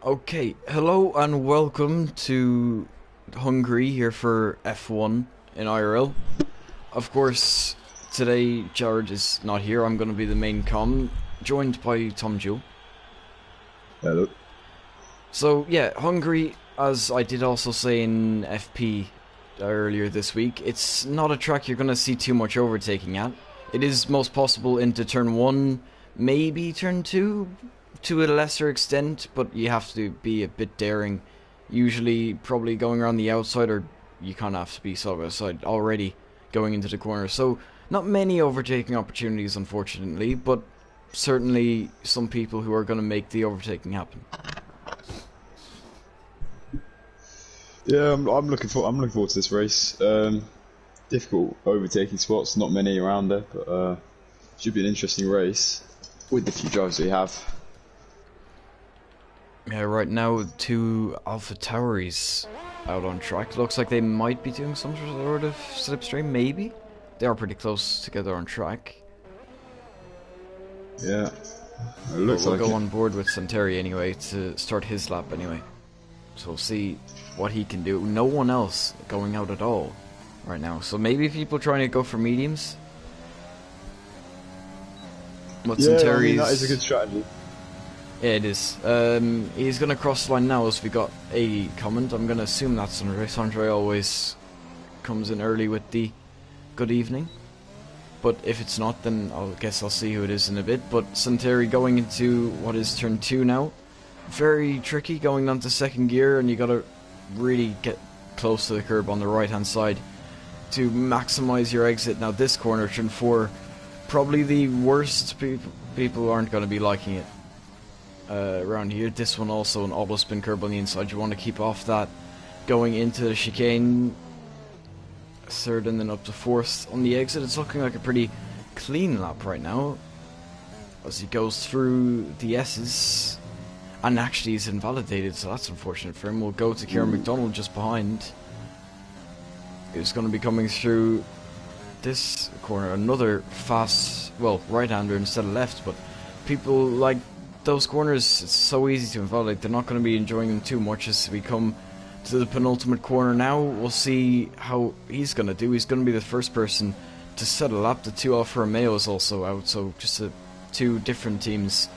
Okay, hello and welcome to Hungary here for F1 in IRL. Of course, today Jared is not here. I'm going to be the main joined by Tom Jewell. Hello. So yeah, Hungary, as I did also say in FP earlier this week, it's not a track you're going to see too much overtaking at. It is most possible into turn 1, maybe turn 2, to a lesser extent, but you have to be a bit daring. Usually probably going around the outside, or you kind of have to be side by side already going into the corner. So not many overtaking opportunities, unfortunately, but certainly some people who are going to make the overtaking happen. Yeah, I'm looking forward to this race. Difficult overtaking spots, not many around there, but should be an interesting race with the few drivers we have. Yeah, right now, two Alpha Tauris out on track. Looks like they might be doing some sort of slipstream, maybe? They are pretty close together on track. Yeah, it But looks we'll like go it. on board with Santeri anyway to start his lap anyway. So we'll see what he can do. No one else going out at all right now. So maybe people trying to go for mediums. But Yeah, I mean that is a Santeri's... good strategy. Yeah, it is. He's going to cross the line now as we got a comment. I'm going to assume that's Andre. Andre always comes in early with the good evening. But if it's not, then I guess I'll see who it is in a bit. But Santeri going into what is turn 2 now. Very tricky going on to second gear, and you got to really get close to the curb on the right hand side to maximize your exit. Now this corner, turn 4, probably the worst. People aren't going to be liking it around here. This one also an auto spin curb on the inside. You want to keep off that going into the chicane. Third and then up to fourth on the exit. It's looking like a pretty clean lap right now as he goes through the S's, and actually he's invalidated, so that's unfortunate for him. We'll go to Kieran McDonald just behind, who's going to be coming through this corner. Another fast, well, right-hander instead of left, but people like those corners, it's so easy to invalidate. They're not going to be enjoying them too much as we come to the penultimate corner now. We'll see how he's going to do. He's going to be the first person to set a lap. The two Alfa Romeos also out, so just two different teams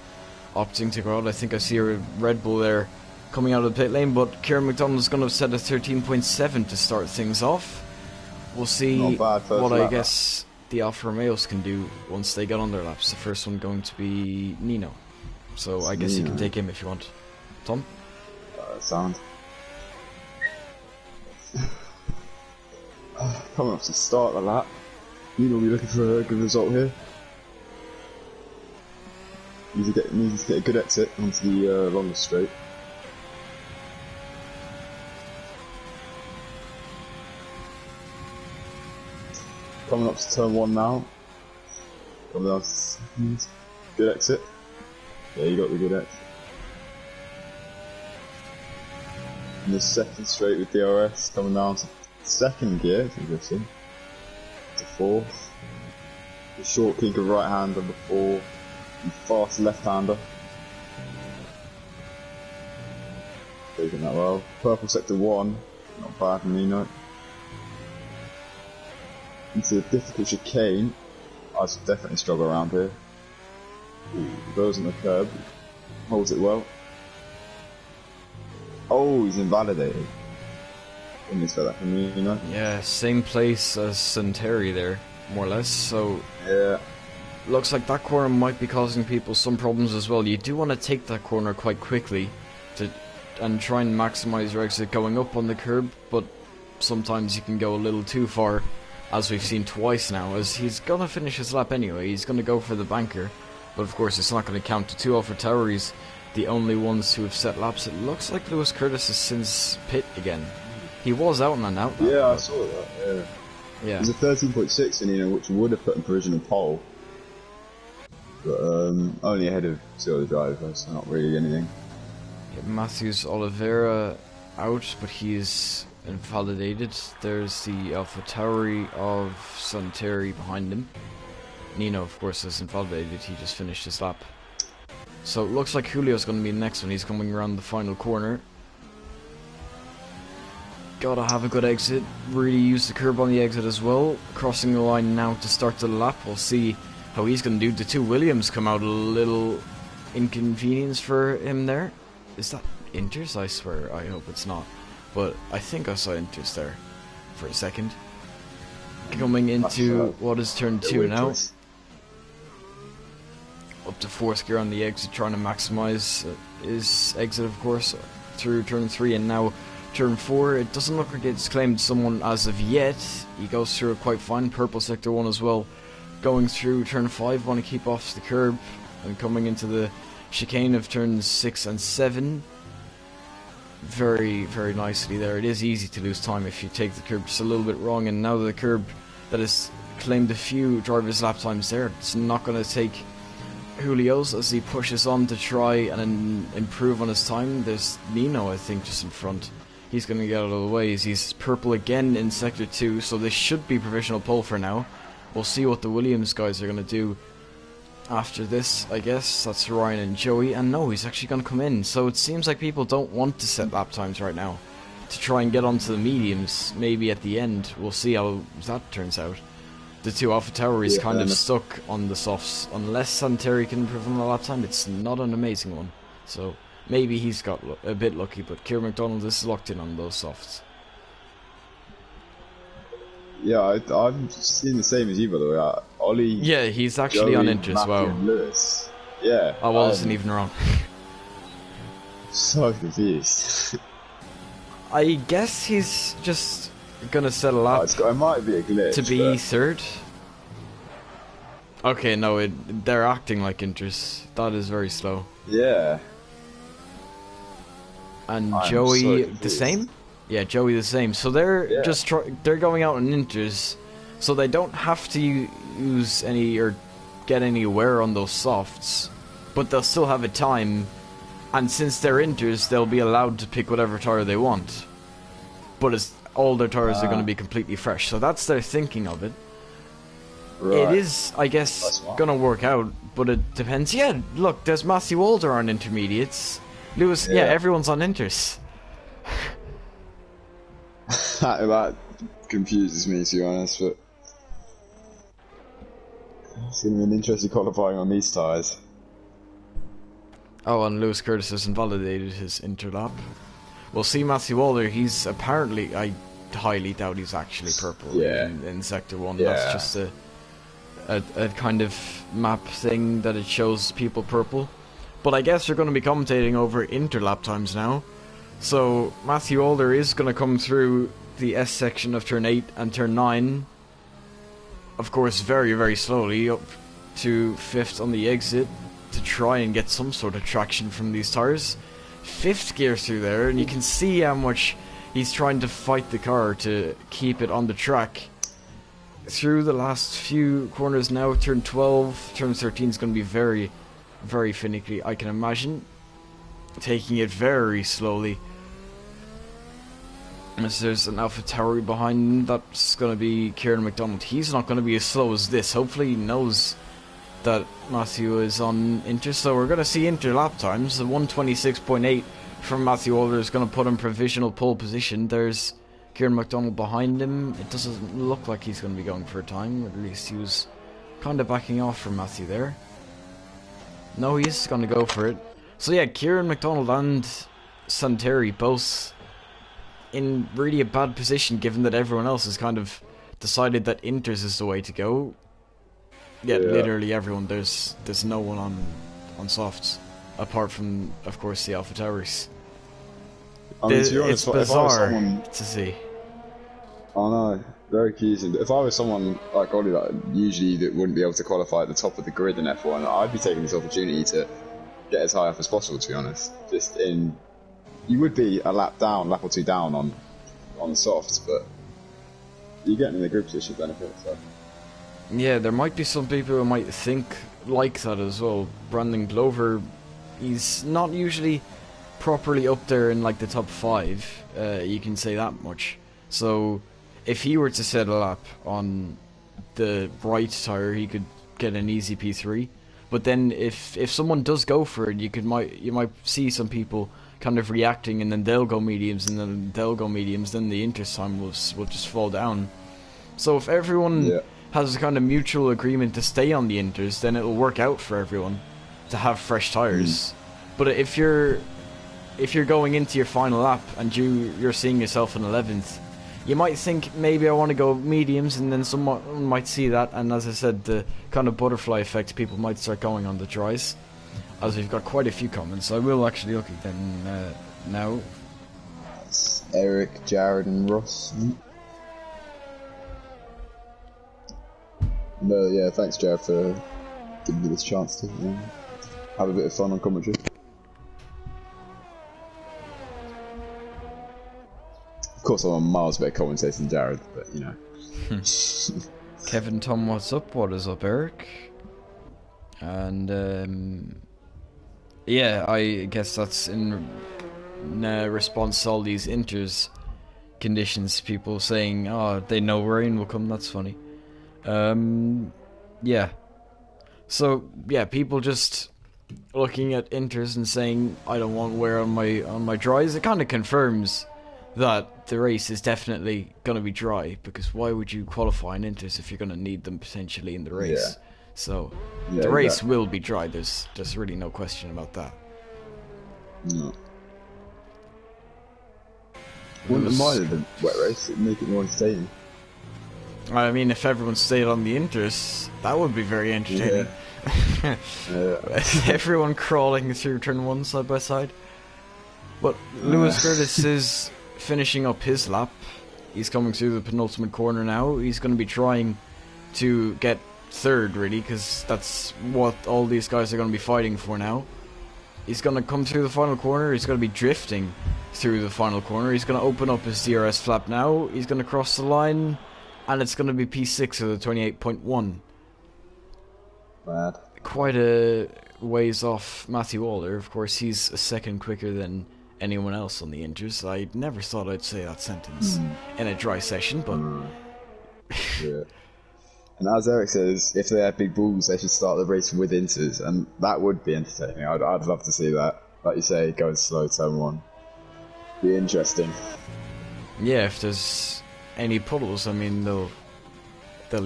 opting to go out. I think I see a Red Bull there coming out of the pit lane, but Kieran McDonald is going to set a 13.7 to start things off. We'll see what I guess the Alfa Romeos can do once they get on their laps. The first one going to be Nino, so I guess you can take him if you want. Tom? Sound. Coming up to start the lap. You will be looking for a good result here. Need to get a good exit onto the longest straight. Coming up to turn 1 now. Coming down to second. Good exit. Yeah, you got the good exit. In the second straight with DRS, coming down to second gear, it's interesting. To fourth. The short kick of right hander before the fast left hander. Taking that well. Purple sector 1, not bad from Nino. Into a difficult chicane. I should definitely struggle around here. Ooh, goes on the curb, holds it well. Oh, he's invalidated. Didn't expect that from me, you know? Yeah, same place as Santeri there, more or less, so... Yeah. Looks like that corner might be causing people some problems as well. You do want to take that corner quite quickly and try and maximize your exit going up on the curb, but sometimes you can go a little too far, as we've seen twice now, as he's going to finish his lap anyway. He's going to go for the banker, but of course it's not going to count. The two Alpha Tauris, the only ones who have set laps. It looks like Lewis Curtis is since pit again. He was out and out. Yeah, I saw that, yeah. Yeah. It was a 13.6 in, you know, which would have put him provisional pole. But only ahead of two other drivers, so not really anything. Yeah, Matthews Oliveira out, but he's invalidated. There's the Alpha Tauri of Santeri behind him. Nino, of course, is invalidated. He just finished his lap. So it looks like Julio's going to be the next one. He's coming around the final corner. Gotta have a good exit. Really use the curb on the exit as well. Crossing the line now to start the lap. We'll see how he's going to do. The two Williams come out a little inconvenience for him there. Is that Inters? I swear, I hope it's not. But I think I saw Inters there for a second. Coming into what is turn 2 now. Up to 4th gear on the exit, trying to maximize his exit, of course, through turn 3 and now turn 4. It doesn't look like it's claimed someone as of yet. He goes through it quite fine. Purple sector 1 as well. Going through turn 5, want to keep off the curb and coming into the chicane of turns 6 and 7. Very, very nicely there. It is easy to lose time if you take the curb just a little bit wrong, and now the curb that has claimed a few drivers' lap times there, it's not going to take Julio's as he pushes on to try and improve on his time. There's Nino, I think, just in front. He's going to get out of the way as he's purple again in sector 2, so this should be provisional pole for now. We'll see what the Williams guys are going to do after this, I guess. That's Ryan and Joey, and no, he's actually going to come in. So it seems like people don't want to set lap times right now to try and get onto the mediums. Maybe at the end, we'll see how that turns out. The two AlphaTauris kind of stuck on the softs. Unless Santeri can improve on the lap time, it's not an amazing one. So maybe he's got a bit lucky, but Kieran McDonald is locked in on those softs. Yeah, I'm seeing the same as you, by the way. Ollie. Yeah, he's actually Joey, on interest. Matthew, wow. and Lewis. Yeah. I wasn't even wrong. So confused. I guess he's just gonna settle up. It might be a glitch to be 3rd. Okay, no, they're acting like interest. That is very slow. Yeah. And Joey the same? Yeah, Joey the same. So they're just they're going out on inters, so they don't have to use any or get any wear on those softs, but they'll still have a time. And since they're inters, they'll be allowed to pick whatever tire they want. But all their tires are going to be completely fresh. So that's their thinking of it. Right. It is, I guess, going to work out, but it depends. Yeah, look, there's Matthew Walder on intermediates. Lewis, yeah everyone's on inters. That confuses me, to be honest, but it's going to be an interesting qualifying on these tyres. Oh, and Lewis Curtis has invalidated his interlap. We'll see Matthew Walder. He's apparently, I highly doubt he's actually purple in Sector 1. Yeah. That's just a kind of map thing that it shows people purple. But I guess you're going to be commentating over interlap times now. So Matthew Walder is going to come through the S section of turn 8 and turn 9. Of course, very, very slowly up to 5th on the exit to try and get some sort of traction from these tires. 5th gear through there, and you can see how much he's trying to fight the car to keep it on the track. Through the last few corners now, turn 12, turn 13 is going to be very, very finicky, I can imagine. Taking it very slowly. As there's an AlphaTauri behind him, that's going to be Kieran McDonald. He's not going to be as slow as this. Hopefully he knows that Matthew is on Inter. So we're going to see Inter lap times. The 126.8 from Matthew Walder is going to put him provisional pole position. There's Kieran McDonald behind him. It doesn't look like he's going to be going for a time. At least he was kind of backing off from Matthew there. No, he is going to go for it. So yeah, Kieran McDonald and Santeri both in really a bad position, given that everyone else has kind of decided that Inters is the way to go. Yeah, literally everyone. There's no one on softs, apart from, of course, the AlphaTauris. I mean, to be honest, it's bizarre to see. I know, very confusing. If I was someone like Ollie, that usually that wouldn't be able to qualify at the top of the grid in F1, I'd be taking this opportunity to get as high up as possible, to be honest. You would be a lap or two down on the softs, but you're getting in the grid position benefit, so. Yeah, there might be some people who might think like that as well. Brandon Glover, he's not usually properly up there in like the top 5, you can say that much. So if he were to set a lap on the right tyre, he could get an easy P3. But then if someone does go for it, you might see some people kind of reacting, and then they'll go mediums, and then they'll go mediums. Then the inters time will just fall down. So if everyone has a kind of mutual agreement to stay on the inters, then it'll work out for everyone to have fresh tires. But if you're going into your final lap and you're seeing yourself in 11th, you might think maybe I want to go mediums, and then someone might see that, and as I said, the kind of butterfly effect, people might start going on the dries. As we've got quite a few comments, I will actually look at them now. That's Eric, Jared, and Ross. No, yeah, thanks, Jared, for giving me this chance to have a bit of fun on commentary. Of course, I'm a miles better commentator than Jared, but you know. Kevin Tom, what's up? What is up, Eric? And yeah, I guess that's in response to all these inters conditions. People saying, "Oh, they know rain will come." That's funny. Yeah. So yeah, people just looking at inters and saying, "I don't want wear on my dries." It kind of confirms that the race is definitely going to be dry, because why would you qualify in inters if you're going to need them potentially in the race? So the race will be dry. There's really no question about that. No. Wouldn't have minded the wet race. It'd make it more entertaining. I mean, if everyone stayed on the inters, that would be very entertaining. Everyone crawling through turn 1 side by side. But Lewis Curtis is finishing up his lap. He's coming through the penultimate corner now. He's going to be trying to get third, really, because that's what all these guys are going to be fighting for now. He's going to come through the final corner. He's going to be drifting through the final corner. He's going to open up his DRS flap now. He's going to cross the line, and it's going to be P6 of the 28.1. Bad. Quite a ways off Matthew Waller. Of course, he's a second quicker than anyone else on the inters. I never thought I'd say that sentence in a dry session, but yeah. And as Eric says, if they have big balls, they should start the race with inters, and that would be entertaining. I'd love to see that. Like you say, going slow turn 1. Be interesting. Yeah, if there's any puddles, I mean, they'll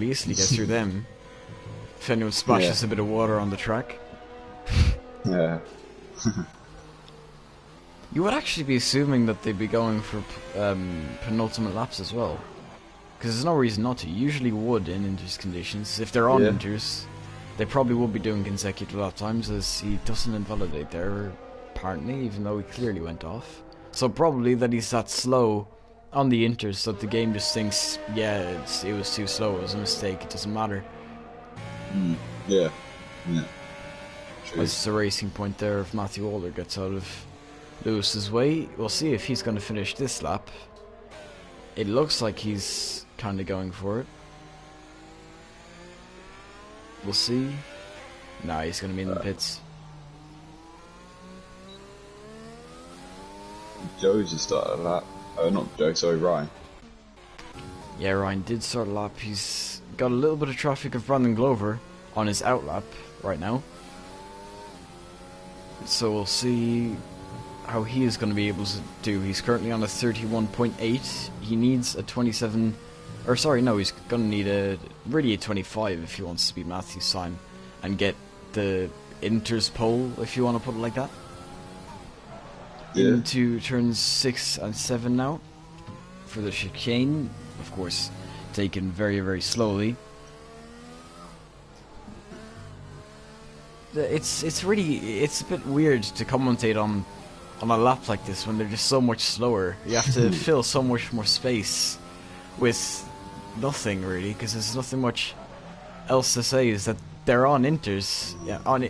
easily get through them. If anyone splashes a bit of water on the track. Yeah. You would actually be assuming that they'd be going for penultimate laps as well. Because there's no reason not to. You usually would in inters conditions. If they're on inters, they probably would be doing consecutive lap times, as he doesn't invalidate there, apparently, even though he clearly went off. So probably that he's that slow on the inters that the game just thinks, yeah, it was too slow, it was a mistake, it doesn't matter. Yeah. It's the racing point there if Matthew Waller gets out of Lewis's way. We'll see if he's going to finish this lap. It looks like he's kind of going for it. We'll see. Nah, he's going to be in the pits. Joe's just started a lap. Oh, not Joe, sorry, Ryan. Yeah, Ryan did start a lap. He's got a little bit of traffic of Brandon Glover on his out lap right now. So we'll see how he is going to be able to do. He's currently on a 31.8. He needs a 27... Or sorry, no, he's going to need a 25 if he wants to beat Matthew's time and get the inters pole, if you want to put it like that. Yeah. Into turns 6 and 7 now for the chicane. Of course, taken very, very slowly. It's a bit weird to commentate on a lap like this when they're just so much slower. You have to fill so much more space with nothing really, because there's nothing much else to say. Is that they're on inters,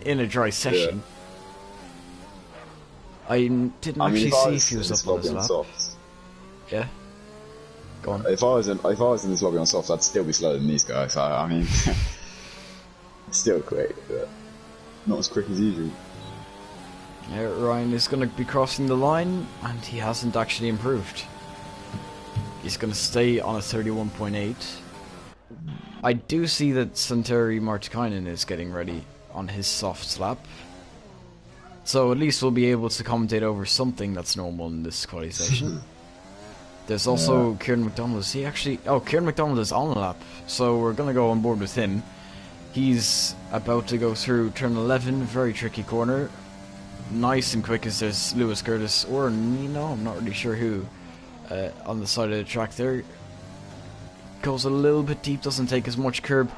in a dry session. Yeah. I didn't actually see if he was up on his lap. Yeah. Go on. If I was in this lobby on softs, I'd still be slower than these guys. I mean, still quick, but not as quick as usual. Yeah, Ryan is going to be crossing the line, and he hasn't actually improved. He's going to stay on a 31.8. I do see that Santeri Martikainen is getting ready on his soft lap. So at least we'll be able to commentate over something that's normal in this quality session. There's also Kieran McDonald. Is he actually... Oh, Kieran McDonald is on the lap, so we're going to go on board with him. He's about to go through turn 11, very tricky corner. Nice and quick as there's Lewis Curtis or Nino, I'm not really sure who, on the side of the track there. Goes a little bit deep, doesn't take as much curb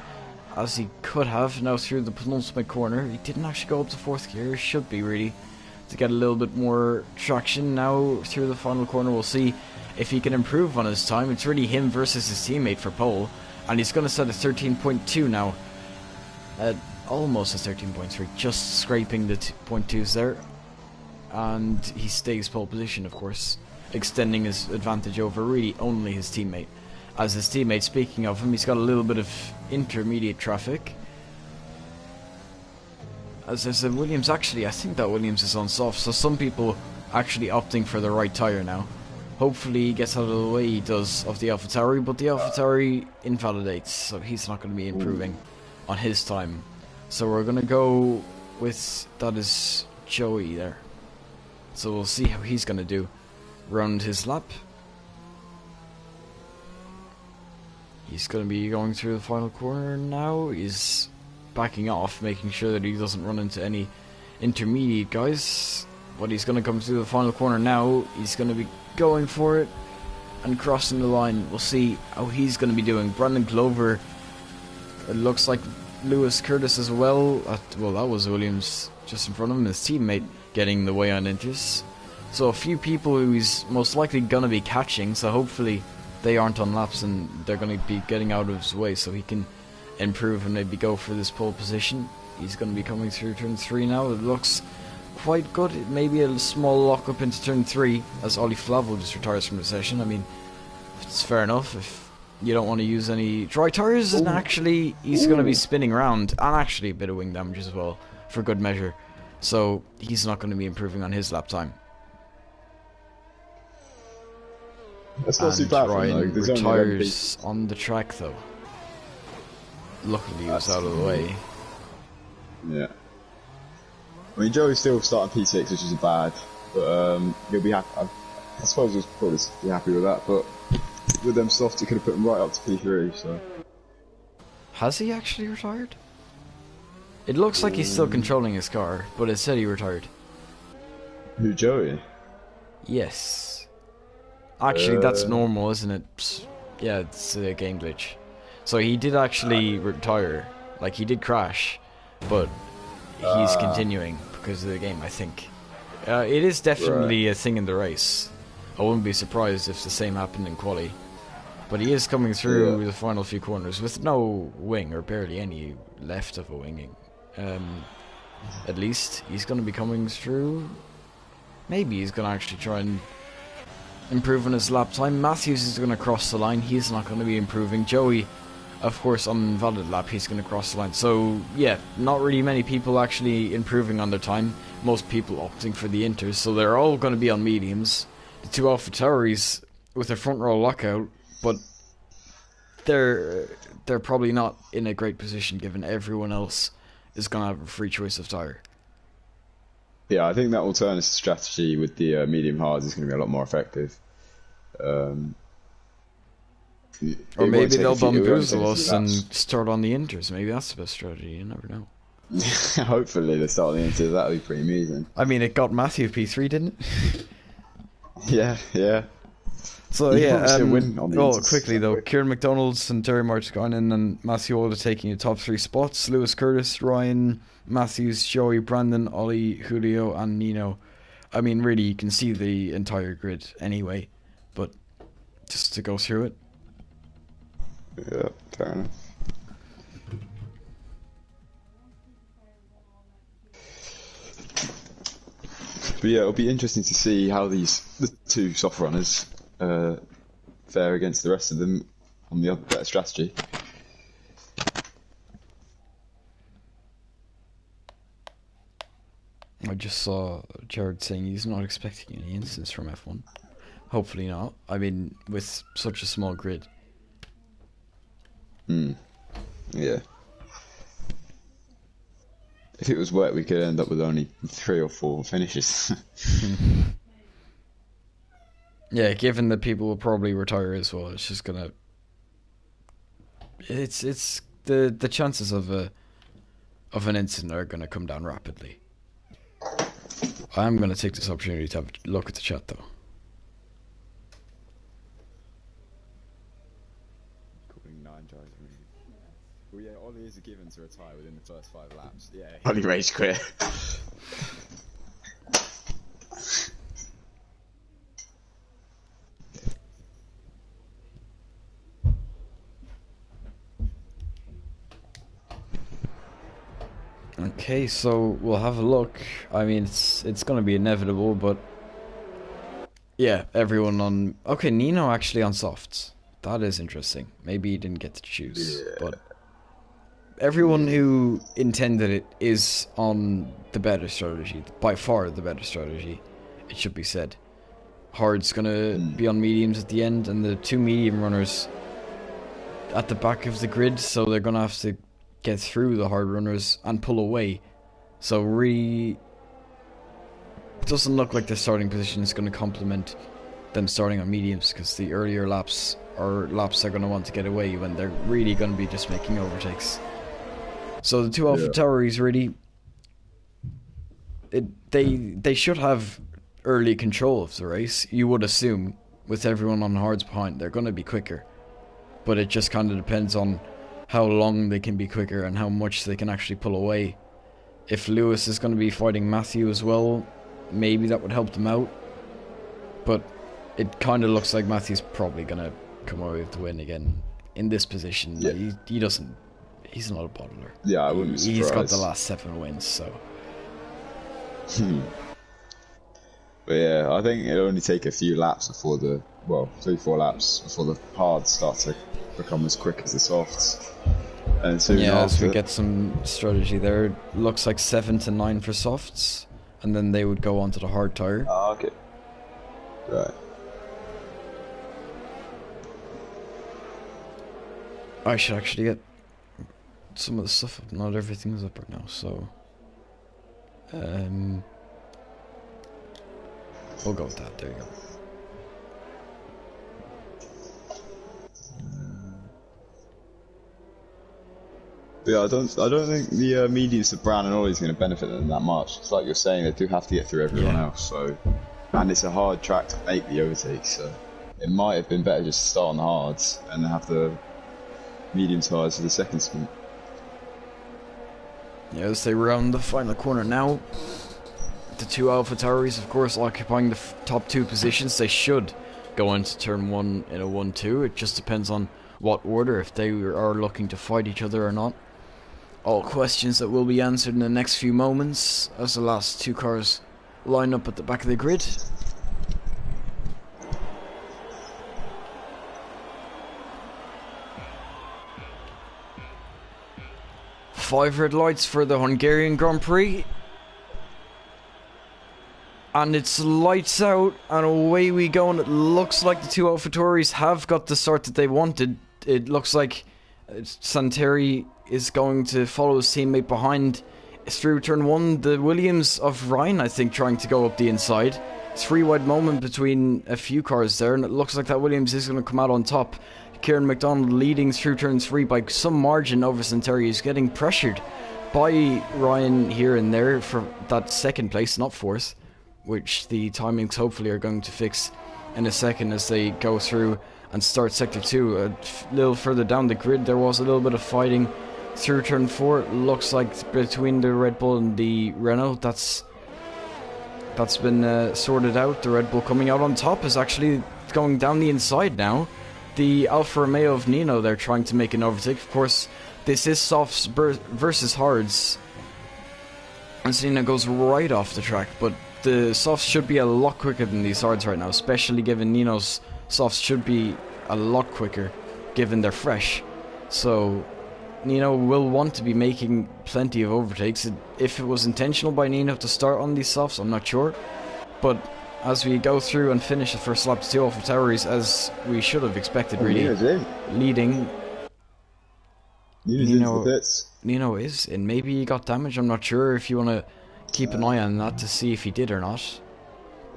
as he could have. Now through the penultimate corner, he didn't actually go up to 4th gear, should be really, to get a little bit more traction. Now through the final corner, we'll see if he can improve on his time. It's really him versus his teammate for pole, and he's going to set a 13.2 now. Almost a 13.3, just scraping the 0.2s there, and he stays pole position, of course, extending his advantage over really only his teammate. As his teammate, speaking of him, he's got a little bit of intermediate traffic. As there's a Williams, actually, I think that Williams is on soft, so some people actually opting for the right tyre now. Hopefully he gets out of the way he does of the AlphaTauri, but the AlphaTauri invalidates, so he's not going to be improving on his time. So we're going to go with, that is Joey there. So we'll see how he's going to do round his lap. He's going to be going through the final corner now. He's backing off, making sure that he doesn't run into any intermediate guys. But he's going to come through the final corner now. He's going to be going for it and crossing the line. We'll see how he's going to be doing. Brandon Glover, it looks like Lewis Curtis as well. Well, that was Williams just in front of him, his teammate getting the way on inters. So a few people who he's most likely going to be catching, so hopefully they aren't on laps and they're going to be getting out of his way so he can improve and maybe go for this pole position. He's going to be coming through turn 3 now. It looks quite good. Maybe a small lock up into turn 3 as Ollie Flavo just retires from the session. I mean, it's fair enough if you don't want to use any dry tires, and actually he's going to be spinning around, and actually a bit of wing damage as well for good measure, so he's not going to be improving on his lap time. That's not too bad. Ryan retires on the track though. Luckily he was out of the way. Yeah, I mean Joey's still starting P6, which is bad, but he'll be happy. I suppose he'll probably be happy with that, but with them soft, he could have put him right up to P3, so... Has he actually retired? It looks like he's still controlling his car, but it said he retired. Who, Joey? Yes. Actually, that's normal, isn't it? Yeah, it's a game glitch. So he did actually retire. Like, he did crash, but he's continuing because of the game, I think. It is definitely a thing in the race. I wouldn't be surprised if the same happened in quali. But he is coming through the final few corners with no wing, or barely any left of a winging. At least he's going to be coming through. Maybe he's going to actually try and improve on his lap time. Matthews is going to cross the line. He's not going to be improving. Joey, of course, on invalid lap, he's going to cross the line. So, yeah, not really many people actually improving on their time. Most people opting for the inters, so they're all going to be on mediums. The two AlphaTauris with their front row lockout, but they're probably not in a great position given everyone else is going to have a free choice of tyre. Yeah, I think that alternative strategy with the medium hards is going to be a lot more effective. Or maybe they'll bamboozle us and start on the inters. Maybe that's the best strategy. You never know. Hopefully they start on the inters. That would be pretty amusing. I mean, it got Matthew P3, didn't it? Yeah. So quickly though, Kieran McDonald's and Terry Martikainen and Matthew Older taking the top 3 spots. Lewis Curtis, Ryan, Matthews, Joey, Brandon, Ollie, Julio and Nino. I mean, really, you can see the entire grid anyway, but just to go through it. Yeah, fair enough. But yeah, it'll be interesting to see how the two soft runners fare against the rest of them on the other better strategy. I just saw Jared saying he's not expecting any instance from F1. Hopefully not. I mean, with such a small grid. Yeah. If it was wet, we could end up with only 3 or 4 finishes. Yeah, given that people will probably retire as well, it's just gonna. It's the chances of an incident are gonna come down rapidly. I'm gonna take this opportunity to have a look at the chat though. Calling 9 drives. Well, yeah, Ollie is a given to retire within the first 5 laps. Yeah. Ollie rage quit. Okay, so we'll have a look. I mean, it's gonna be inevitable, but yeah, everyone on. Okay, Nino actually on softs. That is interesting. Maybe he didn't get to choose, but everyone who intended it is on the better strategy. By far, the better strategy. It should be said. Hard's gonna be on mediums at the end, and the 2 medium runners at the back of the grid, so they're gonna have to get through the hard runners and pull away. So really doesn't look like the starting position is going to complement them starting on mediums, because the earlier laps are laps they're going to want to get away when they're really going to be just making overtakes. So the 2 Alpha Tauris really they should have early control of the race, you would assume, with everyone on hards behind. They're going to be quicker, but it just kind of depends on how long they can be quicker and how much they can actually pull away. If Lewis is going to be fighting Matthew as well, maybe that would help them out, but it kind of looks like Matthew's probably going to come away with the win again in this position. Yeah. He doesn't, he's not a bottler. Yeah, I wouldn't be surprised. He's got the last 7 wins, so But yeah, I think it'll only take a few laps before 3-4 laps before the hards start to become as quick as the softs. And soon as we get some strategy there, it looks like 7 to 9 for softs, and then they would go on to the hard tire. Ah, okay. Right. I should actually get some of the stuff up. Not everything is up right now, so we'll go with that. There you go. Yeah, I don't think the mediums of Brown and Ollie is going to benefit them that much. It's like you're saying, they do have to get through everyone else. So, and it's a hard track to make the overtake. So, it might have been better just to start on the hards and have the medium tires for the second sprint. Yeah, as they round the final corner now, the 2 Alpha Tauris, of course, occupying the top 2 positions. They should go into turn 1 in a 1-2. It just depends on what order, if they are looking to fight each other or not. All questions that will be answered in the next few moments as the last 2 cars line up at the back of the grid. Five red lights for the Hungarian Grand Prix. And it's lights out and away we go, and it looks like the 2 AlphaTauris have got the start that they wanted. It looks like Santeri is going to follow his teammate behind through turn 1. The Williams of Ryan, I think, trying to go up the inside. 3 wide moment between a few cars there, and it looks like that Williams is going to come out on top. Kieran McDonald leading through turn 3 by some margin over Santeri. He's getting pressured by Ryan here and there for that 2nd place, not 4th, which the timings hopefully are going to fix in a second as they go through and start sector 2. A little further down the grid there was a little bit of fighting through turn 4. It looks like between the Red Bull and the Renault, that's been sorted out. The Red Bull coming out on top is actually going down the inside now. The Alfa Romeo of Nino, they're trying to make an overtake. Of course, this is softs versus hards, and Nino goes right off the track, but the softs should be a lot quicker than these hards right now, especially given Nino's softs should be a lot quicker given they're fresh. So Nino will want to be making plenty of overtakes. If it was intentional by Nino to start on these softs, I'm not sure, but as we go through and finish the first lap, 2 AlphaTauris, as we should have expected, really leading. Nino's into the pits. Nino is, and maybe he got damaged. I'm not sure if you want to keep an eye on that to see if he did or not.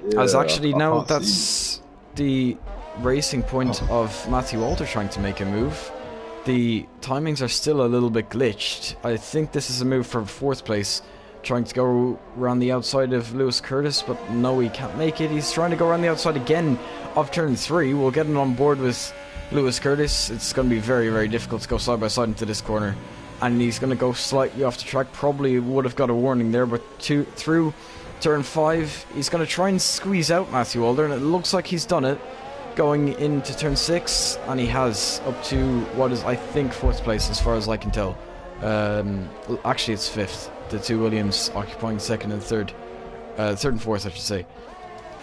Yeah, As actually I now can't that's the racing point of Matthew Walter trying to make a move. The timings are still a little bit glitched. I think this is a move for 4th place, trying to go around the outside of Lewis Curtis, but no, he can't make it. He's trying to go around the outside again of turn 3. We'll get him on board with Lewis Curtis. It's going to be very, very difficult to go side by side into this corner, and he's going to go slightly off the track. Probably would have got a warning there, but through turn 5, he's going to try and squeeze out Matthew Walter, and it looks like he's done it. Going into turn 6, and he has up to what is, I think, 4th place as far as I can tell. Actually, it's 5th. The 2 Williams occupying 2nd and 3rd. 3rd and 4th, I should say.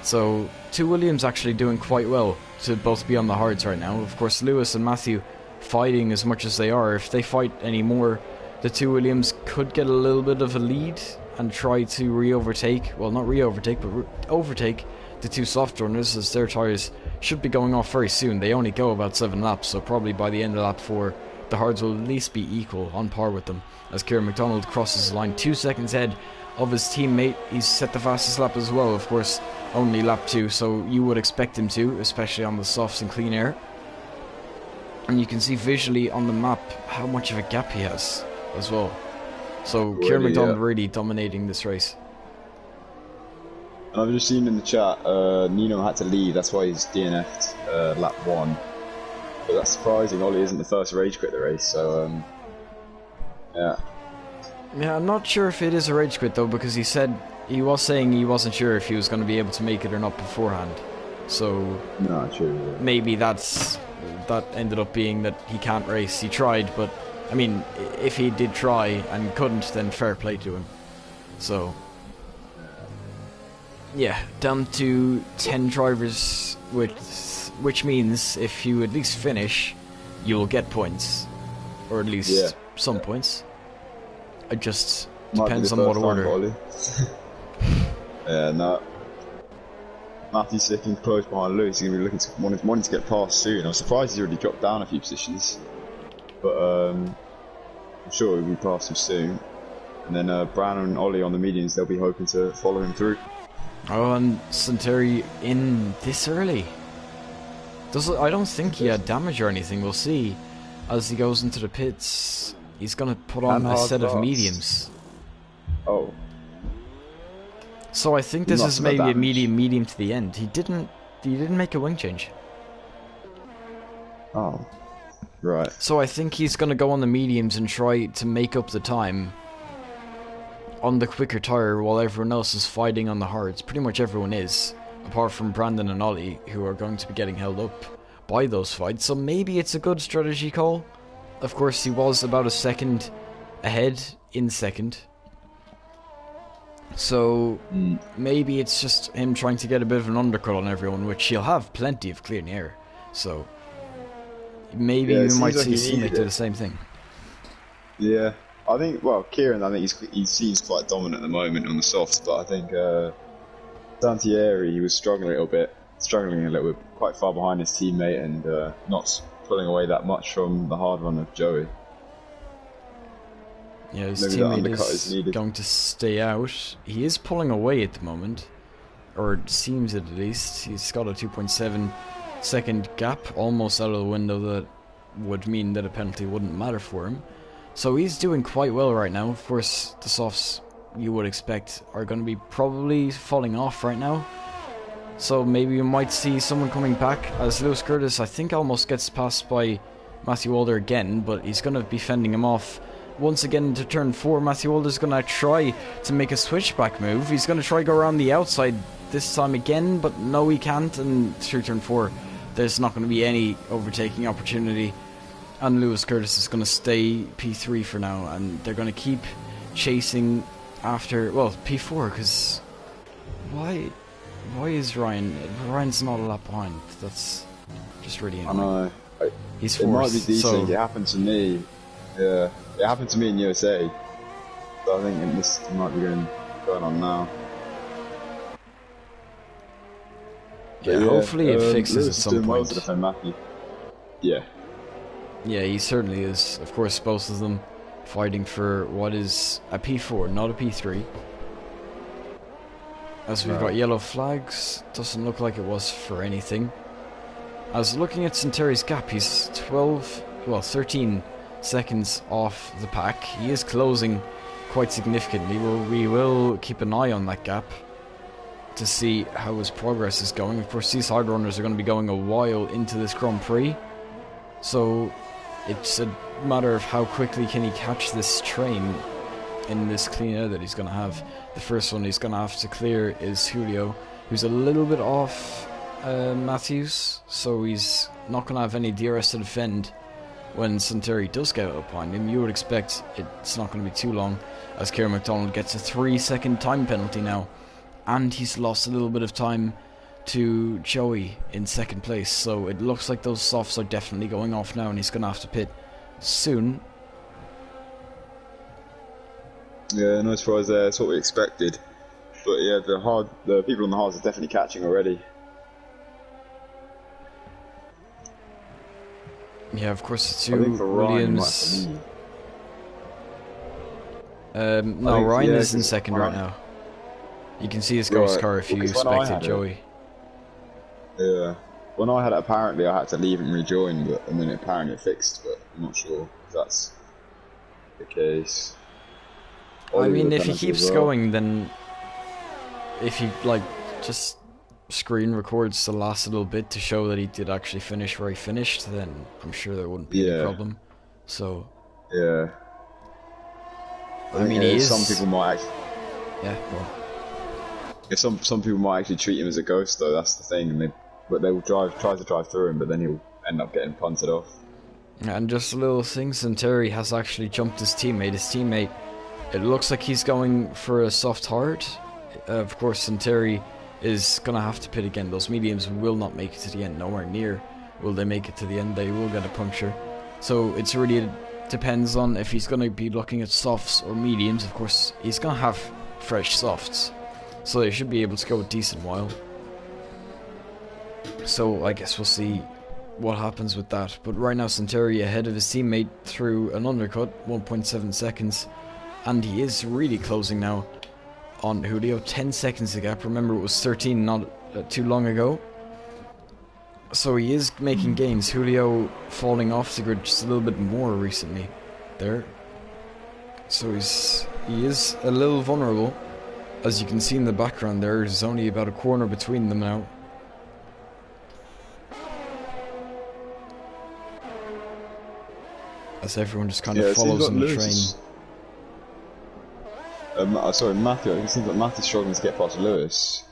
So, 2 Williams actually doing quite well to both be on the hards right now. Of course, Lewis and Matthew fighting as much as they are. If they fight any more, the 2 Williams could get a little bit of a lead and try to re-overtake. Well, not re-overtake, but overtake the 2 soft runners, as their tyres should be going off very soon. They only go about 7 laps, so probably by the end of lap 4, the hards will at least be equal, on par with them. As Kieran McDonald crosses the line 2 seconds ahead of his teammate, he's set the fastest lap as well, of course, only lap 2, so you would expect him to, especially on the softs and clean air. And you can see visually on the map how much of a gap he has as well. So really, Kieran McDonald really dominating this race. I've just seen in the chat, Nino had to leave, that's why he's DNF'd lap 1. But that's surprising, Ollie isn't the first rage quit the race, so yeah. Yeah, I'm not sure if it is a rage quit though, because he was saying he wasn't sure if he was going to be able to make it or not beforehand. So no, true. Maybe that ended up being that he can't race. He tried, but I mean, if he did try and couldn't, then fair play to him. So yeah, down to 10 drivers, which means if you at least finish, you will get points, or at least some points. It just depends on what order. Yeah, no. Matthew's sitting close behind Lewis. He's going to be wanting to get past soon. I'm surprised he's already dropped down a few positions, but I'm sure he'll be past him soon. And then Brown and Ollie on the mediums, they'll be hoping to follow him through. Oh, and Santeri in this early. I don't think he had damage or anything. We'll see as he goes into the pits. He's going to put on a set of mediums. Oh. So I think this is maybe a medium to the end. He didn't make a wing change. Oh. Right. So I think he's going to go on the mediums and try to make up the time on the quicker tyre while everyone else is fighting on the hards. Pretty much everyone is, apart from Brandon and Ollie, who are going to be getting held up by those fights. So maybe it's a good strategy call. Of course, he was about a second ahead in second. So maybe it's just him trying to get a bit of an undercut on everyone, which he'll have plenty of clean air. So maybe we might see his teammate do the same thing. Yeah, I think. Well, Kieran, I think he seems quite dominant at the moment on the softs, but I think Santieri, he was struggling a little bit, quite far behind his teammate, and not pulling away that much from the hard run of Joey. Yeah, his teammate is going to stay out. He is pulling away at the moment, or it seems it at least. He's got a 2.7 second gap, almost out of the window that would mean that a penalty wouldn't matter for him. So he's doing quite well right now. Of course, the softs you would expect are going to be probably falling off right now. So maybe you might see someone coming back, as Lewis Curtis, I think, almost gets passed by Matthew Walter again, but he's going to be fending him off. Once again into turn 4, Matthew Walter's going to try to make a switchback move. He's going to try to go around the outside this time again, but no, he can't. And through turn 4, there's not going to be any overtaking opportunity. And Lewis Curtis is going to stay P3 for now, and they're going to keep chasing after, well, P4, because why is Ryan's not a lap behind? That's just really annoying. I know. He's forced. It might be decent. So it happened to me. Yeah, it happened to me in USA. So I think this might be going on now. Yeah, hopefully it fixes at some point. Yeah. Yeah, he certainly is. Of course, both of them fighting for what is a P4, not a P3. As we've got yellow flags, doesn't look like it was for anything. As looking at Centauri's gap, he's 13 seconds off the pack. He is closing quite significantly. We will keep an eye on that gap to see how his progress is going. Of course, these hard runners are going to be going a while into this Grand Prix, so it's a matter of how quickly can he catch this train in this clean air that he's going to have. The first one he's going to have to clear is Julio, who's a little bit off Matthews, so he's not going to have any DRS to defend when Centauri does get up behind him. You would expect it's not going to be too long, as Kieran McDonald gets a 3-second time penalty now, and he's lost a little bit of time to Joey in second place, so it looks like those softs are definitely going off now, and he's going to have to pit soon. Yeah, no surprise there. That's what we expected. But yeah, the people on the hards are definitely catching already. Yeah, of course, it's you, Williams. No, Ryan is in second right now. You can see his ghost car if you expected Joey. Yeah. When I had it, apparently I had to leave and rejoin, but and then apparently it fixed, but I'm not sure if that's the case. I mean, if he keeps going, then if he just screen records the last little bit to show that he did actually finish where he finished, then I'm sure there wouldn't be any problem. So yeah, I mean, he is. Some people might actually. Yeah. Well. Yeah, some people might actually treat him as a ghost, though. That's the thing, but they will try to drive through him, but then he'll end up getting punted off. And just a little thing, Centauri has actually jumped his teammate. His teammate, it looks like he's going for a soft hard. Of course, Centauri is going to have to pit again. Those mediums will not make it to the end. Nowhere near will they make it to the end. They will get a puncture. So it's really depends on if he's going to be looking at softs or mediums. Of course, he's going to have fresh softs, so they should be able to go a decent while. So I guess we'll see what happens with that. But right now, Centauri ahead of his teammate through an undercut, 1.7 seconds. And he is really closing now on Julio. 10 seconds the gap. Remember, it was 13 not too long ago. So he is making gains. Julio falling off the grid just a little bit more recently there. So he is a little vulnerable. As you can see in the background there's only about a corner between them now. As everyone just kind of follows on the train. Sorry, Matthew. It seems like Matthew's struggling to get past Lewis.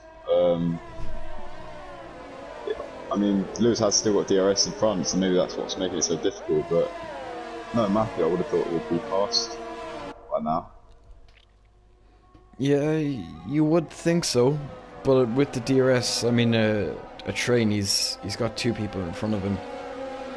I mean, Lewis has still got DRS in front, so maybe that's what's making it so difficult. But no, Matthew, I would have thought would be past by now. Yeah, you would think so, but with the DRS, I mean, a train, he's got two people in front of him,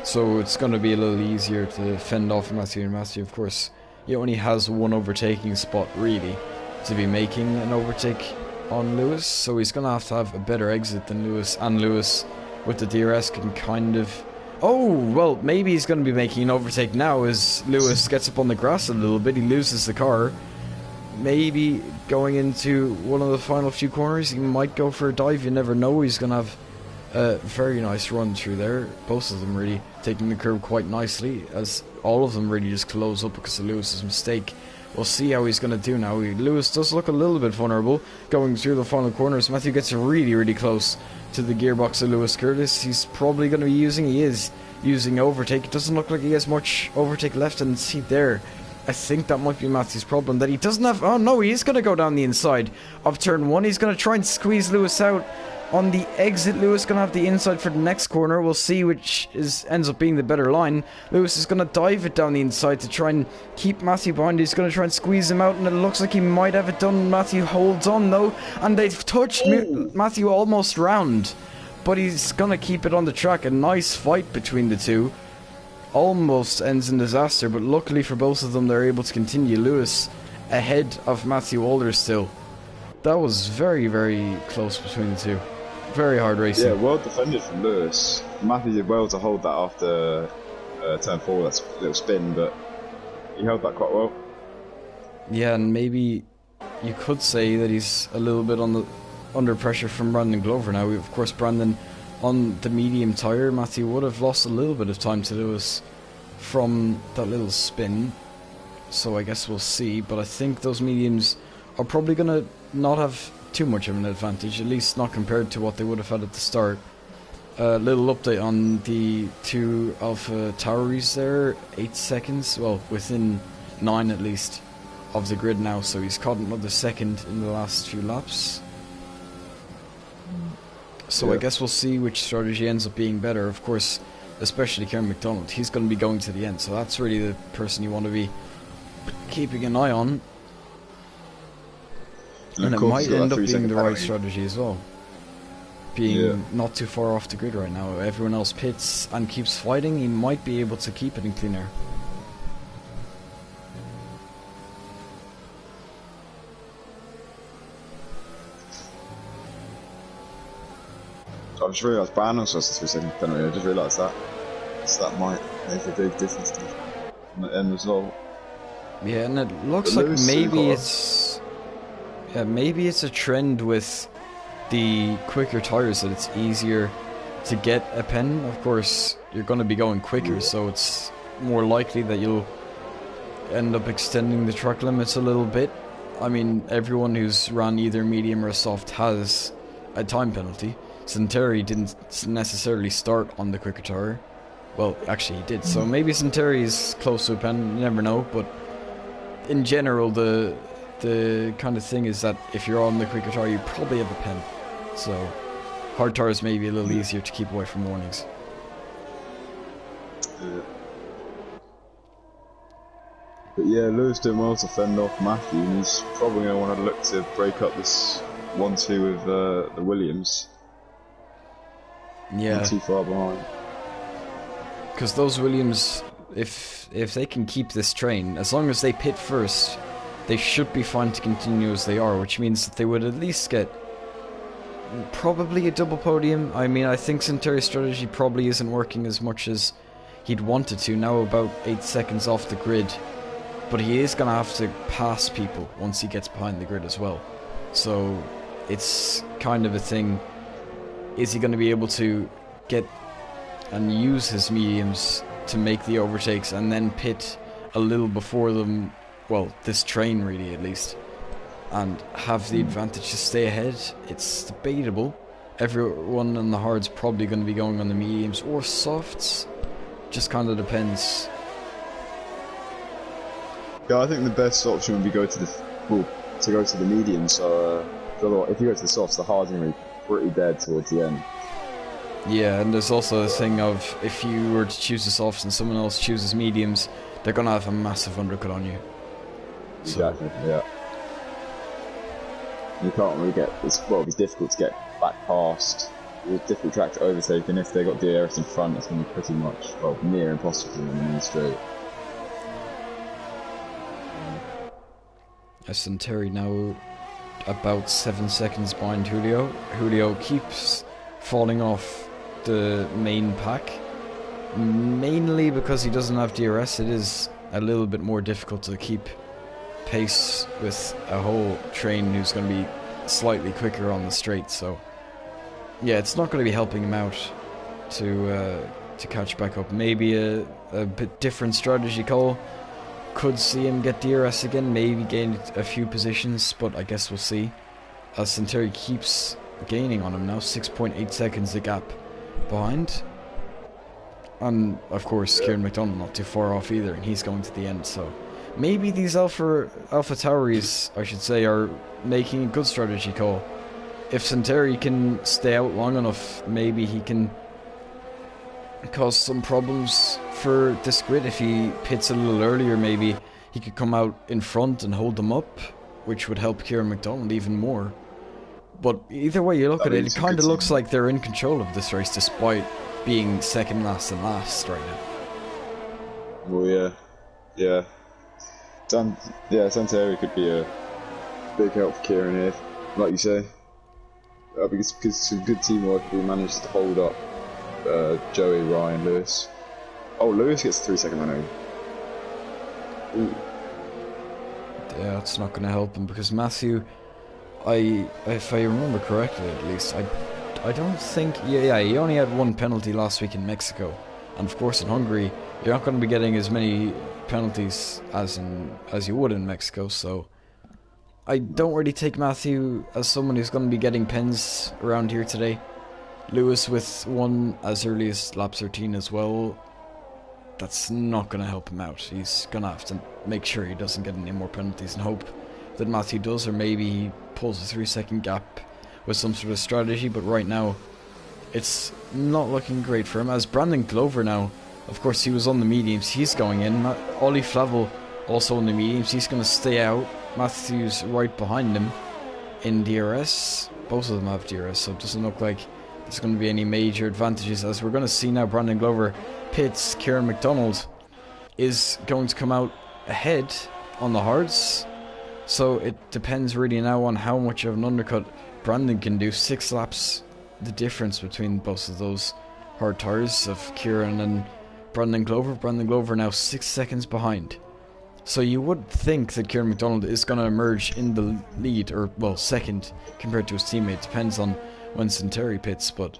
so it's going to be a little easier to fend off Matthew. And Matthew, of course, he only has one overtaking spot really to be making an overtake on Lewis, so he's going to have a better exit than Lewis, and Lewis with the DRS can kind of... Oh, well, maybe he's going to be making an overtake now as Lewis gets up on the grass a little bit. He loses the car. Maybe going into one of the final few corners, he might go for a dive. You never know. He's going to have a very nice run through there. Both of them really taking the curve quite nicely, as all of them really just close up because of Lewis's mistake. We'll see how he's going to do now. Lewis does look a little bit vulnerable going through the final corners. Matthew gets really, really close to the gearbox of Lewis Curtis. He is using overtake. It doesn't look like he has much overtake left, and see there, I think that might be Matthew's problem, that he doesn't have... Oh no, he is going to go down the inside of turn 1. He's going to try and squeeze Lewis out. On the exit, Lewis going to have the inside for the next corner. We'll see which ends up being the better line. Lewis is going to dive it down the inside to try and keep Matthew behind. He's going to try and squeeze him out, and it looks like he might have it done. Matthew holds on though, and they've touched Matthew almost round, but he's going to keep it on the track. A nice fight between the two. Almost ends in disaster, but luckily for both of them, they're able to continue. Lewis ahead of Matthew Alder still. That was very, very close between the two. Very hard racing. Yeah, well defended from Lewis. Matthew did well to hold that after turn 4, that's a little spin, but he held that quite well. Yeah, and maybe you could say that he's a little bit under pressure from Brandon Glover now. Of course, Brandon on the medium tyre, Matthew would have lost a little bit of time to Lewis from that little spin. So I guess we'll see, but I think those mediums are probably going to not have too much of an advantage, at least not compared to what they would have had at the start. Little update on the 2 Alpha Tauris there, 8 seconds, well, within 9 at least of the grid now, so he's caught another second in the last few laps. So I guess we'll see which strategy ends up being better. Of course, especially Kieran McDonald, he's going to be going to the end, so that's really the person you want to be keeping an eye on. And it might end up being the right strategy as well. Being not too far off the grid right now. Everyone else pits and keeps fighting, he might be able to keep it in clean air. I just realised Brandon's lost the 3 second penalty. I just realised that. So that might make a big difference to the end result. Yeah, and it looks like maybe it's... Yeah, maybe it's a trend with the quicker tyres that it's easier to get a pen. Of course, you're going to be going quicker, so it's more likely that you'll end up extending the track limits a little bit. I mean, everyone who's run either medium or soft has a time penalty. Santeri didn't necessarily start on the quicker tyre. Well, actually he did, so maybe Santeri is close to a pen, you never know, but in general the kind of thing is that if you're on the quicker tyre you probably have a pen. So hard tyres may be a little easier to keep away from warnings. Yeah. But yeah, Lewis doing well to fend off Matthew, and he's probably going to want to look to break up this 1-2 with the Williams. Yeah. Not too far behind. Because those Williams, if they can keep this train, as long as they pit first, they should be fine to continue as they are, which means that they would at least get probably a double podium. I mean, I think Santeri's strategy probably isn't working as much as he'd wanted to, now about 8 seconds off the grid. But he is going to have to pass people once he gets behind the grid as well. So it's kind of a thing. Is he going to be able to get and use his mediums to make the overtakes and then pit a little before them, well, this train really at least, and have the advantage to stay ahead? It's debatable. Everyone on the hard's probably going to be going on the mediums or softs. Just kind of depends. Yeah, I think the best option would be go to the mediums. So if you go to the softs, the hard's going to be pretty dead towards the end. Yeah, and there's also a thing of if you were to choose the softs and someone else chooses mediums, they're going to have a massive undercut on you. Exactly, yeah. You can't really it's difficult to get back past. It's a difficult track to overtake, and if they got DRS in front, it's going to be pretty much, near impossible in the main straight. Santeri now about 7 seconds behind Julio. Julio keeps falling off the main pack, mainly because he doesn't have DRS. It is a little bit more difficult to keep pace with a whole train who's going to be slightly quicker on the straight. So yeah, it's not going to be helping him out to catch back up. Maybe a bit different strategy call could see him get DRS again, maybe gain a few positions, but I guess we'll see. As Santeri keeps gaining on him now, 6.8 seconds the gap behind. And of course Kieran McDonald not too far off either, and he's going to the end. So maybe these Alpha Tauris, I should say, are making a good strategy call. If Santeri can stay out long enough, maybe he can cause some problems for this grid. If he pits a little earlier, maybe he could come out in front and hold them up, which would help Kieran McDonald even more. But either way you look at it, it kind of looks like they're in control of this race despite being second last and last right now. Well, yeah. Santeri could be a big help for Kieran here, like you say. Because some good teamwork, we managed to hold up Joey, Ryan, Lewis. Oh, Lewis gets 3-second run over. Ooh. Yeah, that's not going to help him because Matthew, if I remember correctly at least, I don't think, yeah, he only had one penalty last week in Mexico, and of course in Hungary you're not going to be getting as many penalties as you would in Mexico, so I don't really take Matthew as someone who's going to be getting pens around here today. Lewis with one as early as lap 13 as well. That's not going to help him out. He's going to have to make sure he doesn't get any more penalties and hope that Matthew does, or maybe he pulls a 3-second gap with some sort of strategy, but right now it's not looking great for him. As Brandon Glover now, of course he was on the mediums, he's going in. Ollie Flavel also on the mediums, he's going to stay out. Matthew's right behind him in DRS. Both of them have DRS, so it doesn't look like there's going to be any major advantages. As we're going to see now, Brandon Glover pits. Kieran McDonald is going to come out ahead on the hards, so it depends really now on how much of an undercut Brandon can do. 6 laps the difference between both of those hard tires of Kieran and Brandon Glover. Brandon Glover now 6 seconds behind, so you would think that Kieran McDonald is going to emerge in the lead, or well, second compared to his teammate. Depends on when Terry pits, but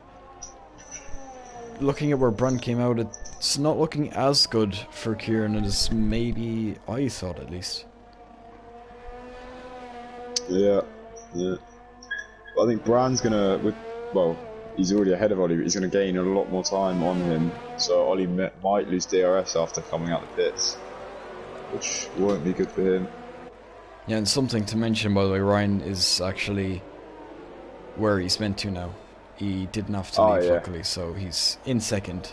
looking at where Brand came out, it's not looking as good for Kieran as maybe I thought, at least. Yeah. I think Brand's gonna, he's already ahead of Ollie, but he's gonna gain a lot more time on him. So Ollie might lose DRS after coming out the pits, which won't be good for him. Yeah, and something to mention, by the way, Ryan is actually where he's meant to now. He didn't have to leave, luckily, so he's in second,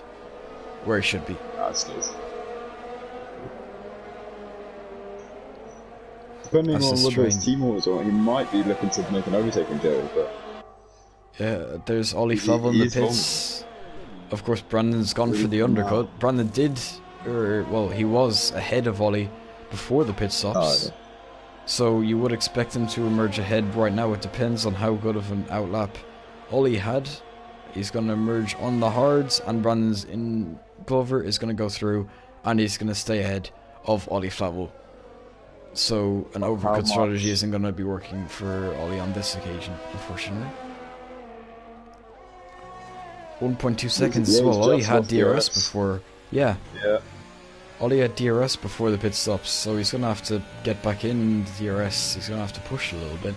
where he should be. That's good. Depending on whether his team orders or he might be looking to make an overtake from Joey, but yeah, there's Ollie Flavel in the pits. Of course, Brandon's gone for the undercut. Brandon he was ahead of Ollie before the pit stops. So you would expect him to emerge ahead right now. It depends on how good of an outlap Ollie had. He's going to emerge on the hards, and Brandon's in Glover is going to go through, and he's going to stay ahead of Ollie Flavel. So an overcut strategy isn't going to be working for Ollie on this occasion, unfortunately. 1.2 seconds as well. Ollie had DRS before. Yeah. Ollie had DRS before the pit stops, so he's going to have to get back in DRS. He's going to have to push a little bit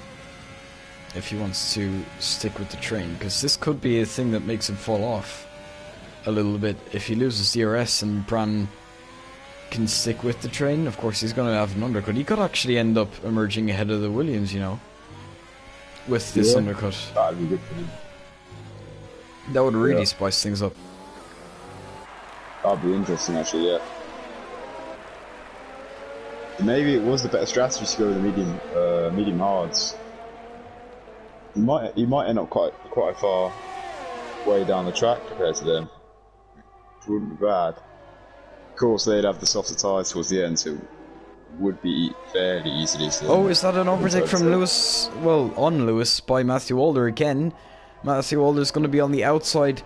if he wants to stick with the train, because this could be a thing that makes him fall off a little bit. If he loses DRS and Bran can stick with the train, of course he's going to have an undercut. He could actually end up emerging ahead of the Williams, you know, with this undercut. That would be good for him. That would really spice things up. That'd be interesting, actually, yeah. Maybe it was the better strategy to go with the medium hards. You might end up quite far way down the track compared to them. It wouldn't be bad. Of course, they'd have the softer tyres towards the end, so it would be fairly easily. Oh, is that an overtake from Lewis? Well, on Lewis by Matthew Alder again. Matthew Alder's going to be on the outside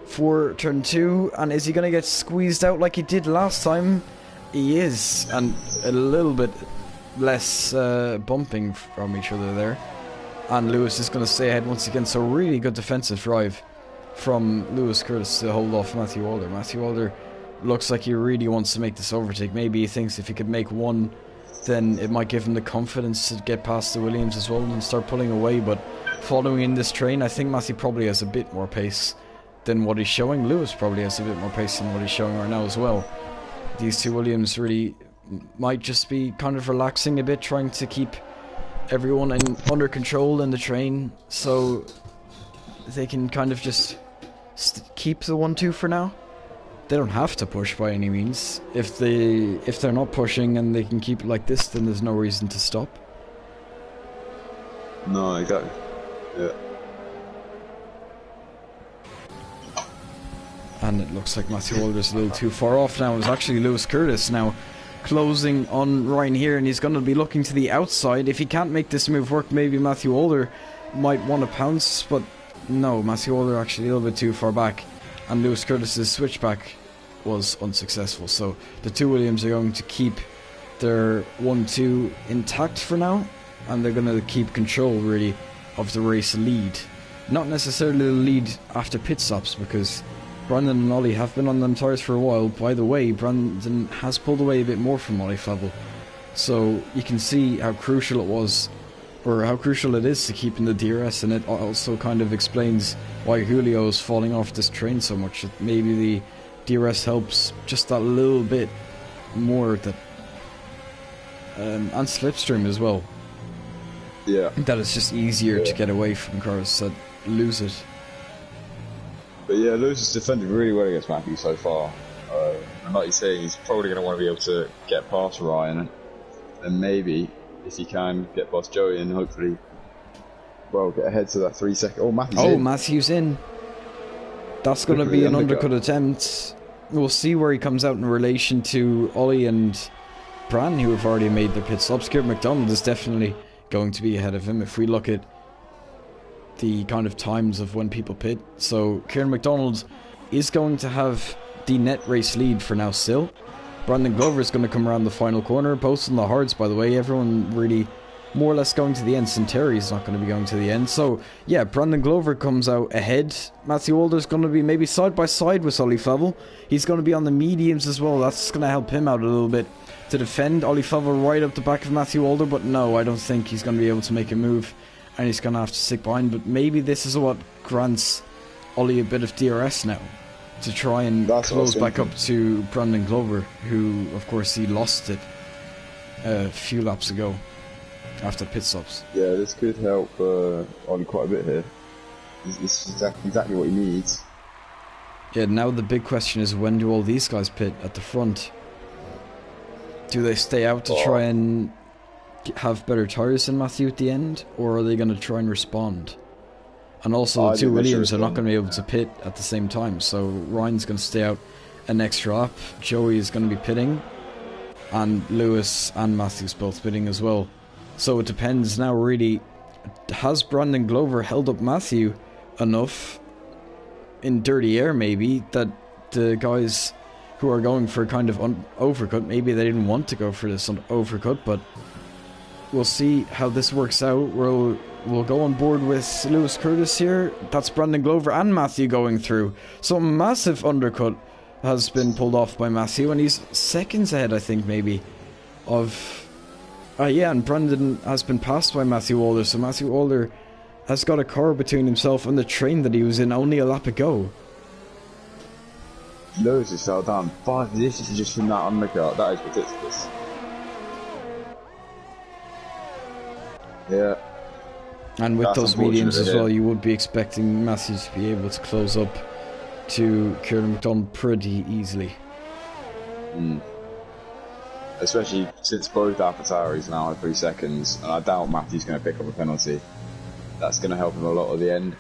for turn 2, and is he going to get squeezed out like he did last time? He is, and a little bit less bumping from each other there. And Lewis is going to stay ahead once again, so really good defensive drive from Lewis Curtis to hold off Matthew Alder. Matthew Alder looks like he really wants to make this overtake. Maybe he thinks if he could make one, then it might give him the confidence to get past the Williams as well and start pulling away, but following in this train, I think Matthew probably has a bit more pace than what he's showing. Lewis probably has a bit more pace than what he's showing right now as well. These two Williams really might just be kind of relaxing a bit, trying to keep everyone under control in the train, so they can kind of just keep the 1-2 for now. They don't have to push by any means. If they're not pushing and they can keep it like this, then there's no reason to stop. No, exactly. Yeah. And it looks like Matthew Alder's a little too far off now. It's actually Lewis Curtis now closing on Ryan here, and he's going to be looking to the outside. If he can't make this move work, maybe Matthew Alder might want to pounce, but no, Matthew Alder actually a little bit too far back, and Lewis Curtis's switchback was unsuccessful. So the two Williams are going to keep their 1-2 intact for now, and they're going to keep control really of the race lead. Not necessarily the lead after pit stops, because Brandon and Ollie have been on them tyres for a while. By the way, Brandon has pulled away a bit more from Ollie Flavel, so you can see how crucial it was, or how crucial it is to keep in the DRS, and it also kind of explains why Julio is falling off this train so much. That maybe the DRS helps just that little bit more, that and slipstream as well. Yeah. That it's just easier to get away from cars that lose it. But yeah, Lewis has defended really well against Matthew so far. And like you say, he's probably going to want to be able to get past Ryan, and maybe, if he can, get past Joey and hopefully, well, get ahead to that 3 second. Oh, Matthew's in. Matthew's in. That's going to be an undercut attempt. We'll see where he comes out in relation to Ollie and Bran, who have already made their pit stops. Kieran McDonald is definitely going to be ahead of him if we look at the kind of times of when people pit. So Kieran McDonald is going to have the net race lead for now still. Brandon Glover is going to come around the final corner, both on the hards, by the way. Everyone really more or less going to the end. Cinteri is not going to be going to the end. So yeah, Brandon Glover comes out ahead. Matthew Alder's going to be maybe side by side with Ollie Flavel. He's going to be on the mediums as well. That's going to help him out a little bit to defend. Ollie Flavel right up the back of Matthew Alder, but no, I don't think he's going to be able to make a move, and he's going to have to stick behind. But maybe this is what grants Ollie a bit of DRS now, to try and close back up to Brandon Glover, who, of course, he lost it a few laps ago after pit stops. Yeah, this could help Ollie quite a bit here. This is exactly what he needs. Yeah, now the big question is, when do all these guys pit at the front? Do they stay out to try and have better tyres than Matthew at the end, or are they going to try and respond? And also the two Williams are not going to be able to pit at the same time, so Ryan's going to stay out an extra lap, Joey is going to be pitting, and Lewis and Matthews both pitting as well. So it depends now really, has Brandon Glover held up Matthew enough in dirty air maybe, that the guys who are going for kind of overcut, maybe they didn't want to go for this overcut, but we'll see how this works out. We'll go on board with Lewis Curtis here. That's Brandon Glover and Matthew going through. So a massive undercut has been pulled off by Matthew, and he's seconds ahead, I think, maybe, of... yeah, and Brandon has been passed by Matthew Alder, so Matthew Alder has got a car between himself and the train that he was in only a lap ago. Lewis is fell down 5 positions just from that undercut. That is ridiculous. Yeah. And with those mediums as well, you would be expecting Matthew to be able to close up to Kieran McDonald pretty easily. Especially since both AlphaTauris now have 3 seconds, and I doubt Matthew's going to pick up a penalty. That's going to help him a lot at the end.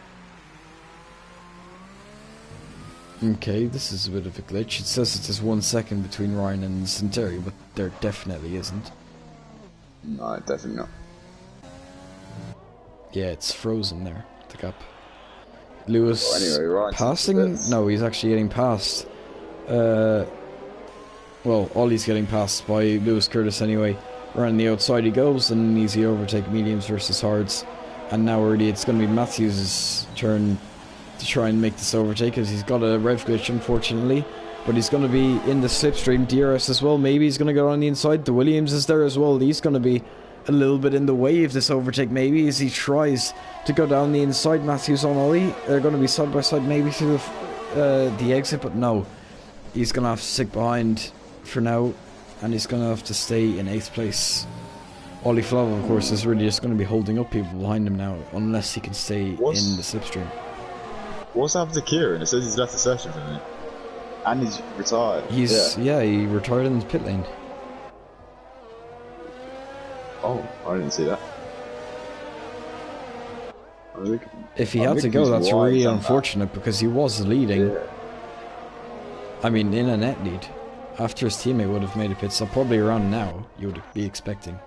Okay, this is a bit of a glitch. It says it's just 1 second between Ryan and Cinteri, but there definitely isn't. No, definitely not. Yeah, it's frozen there, the gap. Lewis well, anyway, passing? No, he's actually getting passed. Well, Ollie's getting passed by Lewis Curtis anyway. Around the outside he goes, and an easy overtake, mediums versus hards. And now already it's going to be Matthews' turn to try and make this overtake, because he's got a rev glitch unfortunately. But he's going to be in the slipstream. DRS as well, maybe he's going to go on the inside. The Williams is there as well. He's going to be a little bit in the way of this overtake maybe, as he tries to go down the inside. Matthews on Ollie, they're going to be side by side maybe through the exit, but no, he's going to have to stick behind for now, and he's going to have to stay in 8th place. Ollie Flavel, of course, is really just going to be holding up people behind him now, unless he can stay in the slipstream. What's happened to Kieran? It says he's left the session, hasn't he? And he's retired. Yeah, he retired in the pit lane. Oh, I didn't see that. If he had to go, that's really unfortunate, because he was leading. Yeah. I mean, in a net lead. After his teammate would have made a pit stop, probably around now, you would be expecting.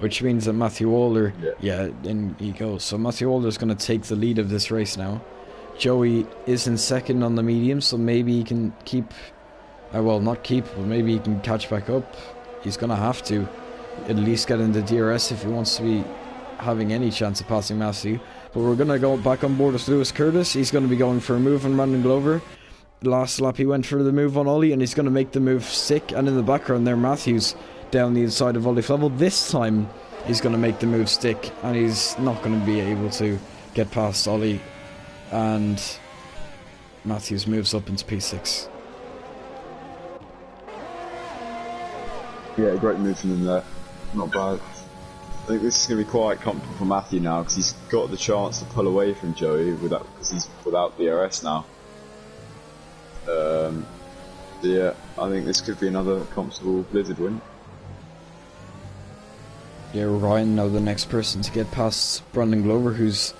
Oh which means that Matthew Walder, in he goes. So Matthew Walder's going to take the lead of this race now. Joey is in second on the medium, so maybe he can keep, well, not keep, but maybe he can catch back up. He's going to have to at least get into DRS if he wants to be having any chance of passing Matthew. But we're going to go back on board with Lewis Curtis. He's going to be going for a move on Brandon Glover. Last lap he went for the move on Ollie, and he's going to make the move stick. And in the background there, Matthews down the inside of Ollie Flevel. This time he's going to make the move stick, and he's not going to be able to get past Ollie. And Matthews moves up into P6. Yeah, great move from him there. Not bad. I think this is going to be quite comfortable for Matthew now, because he's got the chance to pull away from Joey because he's without DRS now. Yeah, I think this could be another comfortable Blizzard win. Yeah, Ryan now the next person to get past Brandon Glover, who's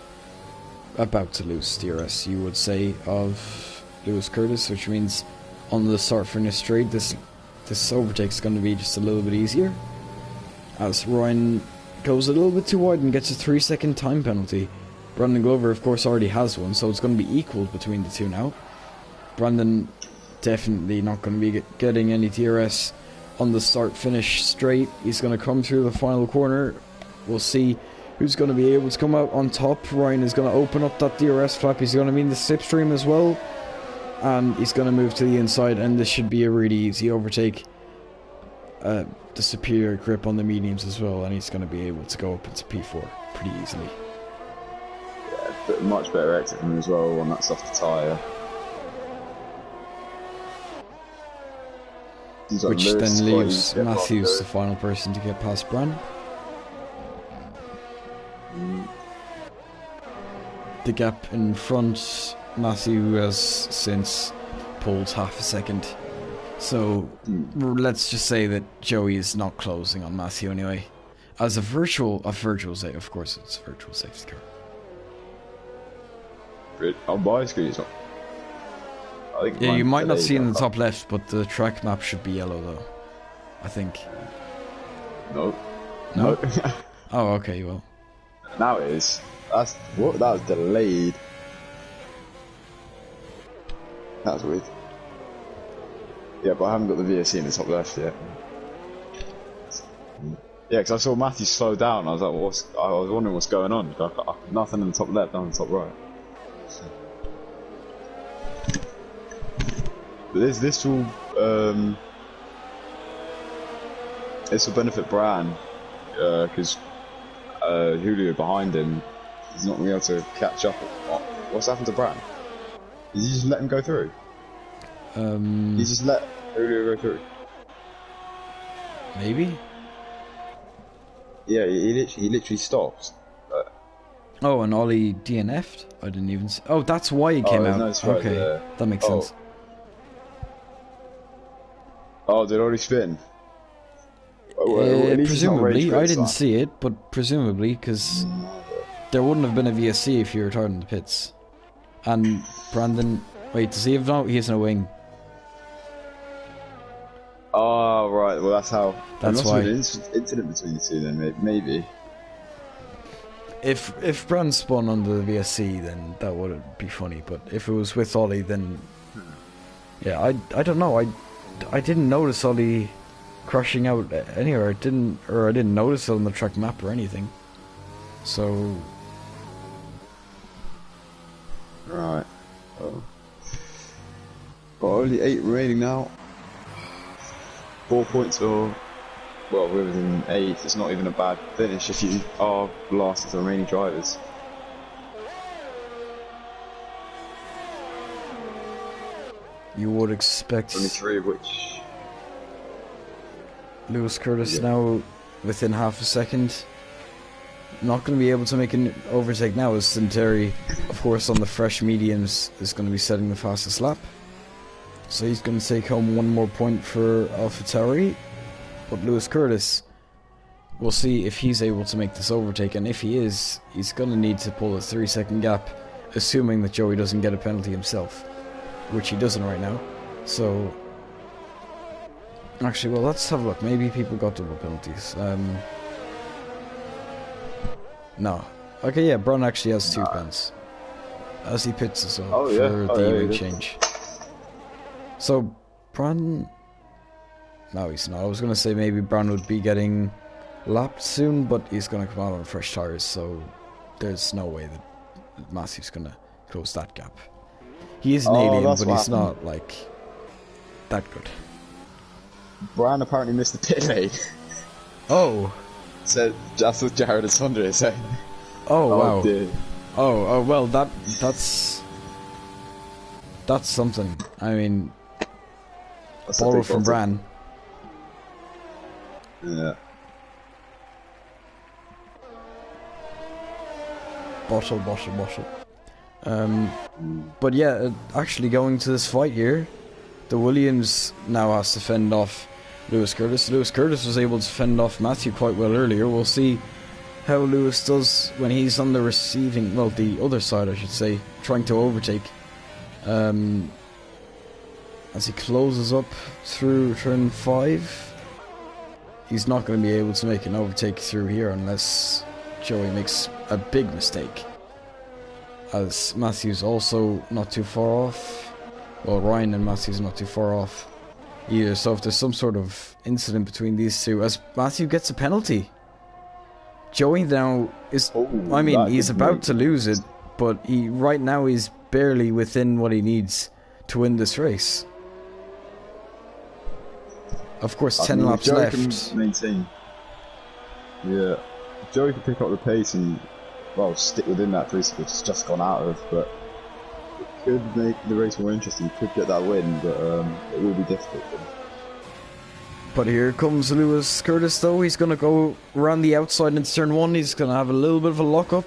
about to lose DRS, you would say, of Lewis Curtis, which means on the start finish straight, this overtake is going to be just a little bit easier, as Ryan goes a little bit too wide and gets a 3-second time penalty. Brandon Glover, of course, already has one, so it's going to be equal between the two now. Brandon definitely not going to be getting any DRS on the start finish straight. He's going to come through the final corner. We'll see who's going to be able to come out on top. Ryan is going to open up that DRS flap. He's going to be in the slipstream as well, and he's going to move to the inside, and this should be a really easy overtake. The superior grip on the mediums as well, and he's going to be able to go up into P4 pretty easily. Yeah, but much better exit from him as well on that softer tyre. Which then leaves Matthews the final person to get past Bran. The gap in front, Matthew has since pulled half a second. So let's just say that Joey is not closing on Matthew anyway. As a virtual safety, of course it's a virtual safety car. On my screen it's not. I think yeah, you might not see in the top left, but the track map should be yellow though, I think. No. No? Oh, okay, well. Now it is. That was delayed. That's weird. Yeah, but I haven't got the VSC in the top left yet. Yeah, because I saw Matthew slow down. I was like, I was wondering what's going on. Nothing in the top left, nothing in the top right. But this will benefit Bran because Julio behind him is not going to be able to catch up. What's happened to Bran? Did you just let him go through? You just let Julio go through? Maybe. Yeah, he literally stopped. Oh, and Ollie DNF'd? I didn't even see. Oh, that's why he came out. No, right okay, there. That makes sense. Oh, did Ollie spin? Presumably, I didn't see it, but presumably, because there wouldn't have been a VSC if you were retired in the pits. And Brandon, wait, does he have no? He has no wing. Oh, right. Well, that's how. That's why. There must have been an incident between the two, then maybe. If Brand spun under the VSC, then that would be funny. But if it was with Ollie, then yeah, I don't know. I didn't notice Ollie crashing out anywhere. I didn't notice it on the track map or anything. So right. Got only 8 remaining now. 4 points or well, we're within 8. It's not even a bad finish if you are last of the remaining drivers. You would expect only 3 of which Lewis Curtis now within half a second. Not going to be able to make an overtake now, as Sinteri, of course, on the fresh mediums is going to be setting the fastest lap. So he's going to take home 1 more point for AlphaTauri. But Lewis Curtis, we'll see if he's able to make this overtake, and if he is, he's going to need to pull a 3-second gap, assuming that Joey doesn't get a penalty himself, which he doesn't right now. So actually, well, let's have a look. Maybe people got double penalties. No. Okay, yeah, Braun actually has 2 pens. As he pits as well Oh, yeah. for Oh, the yeah, ring he change. So, Braun... No, he's not. I was going to say maybe Braun would be getting lapped soon, but he's going to come out on fresh tires, so there's no way that Matthew's going to close that gap. He is an alien, that's but what he's happened. not, like, that good. Brian apparently missed the pit lane. Oh. Said, that's what Jared is under saying. Oh, wow. Dear. Oh, well, that's something. I mean, That's borrow from Bran. Yeah. Bottle. But yeah, actually going to this fight here, the Williams now has to fend off Lewis Curtis. Lewis Curtis was able to fend off Matthew quite well earlier. We'll see how Lewis does when he's on the receiving, well, the other side I should say, trying to overtake. As he closes up through turn 5, he's not going to be able to make an overtake through here unless Joey makes a big mistake. As Matthew's also not too far off. Well, Ryan and Matthew's not too far off either, so if there's some sort of incident between these two, as Matthew gets a penalty. Joey now is, I mean, he's about to lose it, but right now he's barely within what he needs to win this race. Of course, 10 laps Joey left. Can maintain. Yeah. Joey can pick up the pace and, well, stick within that pace which it's just gone out of, but it could make the race more interesting. Could get that win, but it will be difficult for him. But here comes Lewis Curtis though. He's going to go around the outside into turn 1. He's going to have a little bit of a lock-up.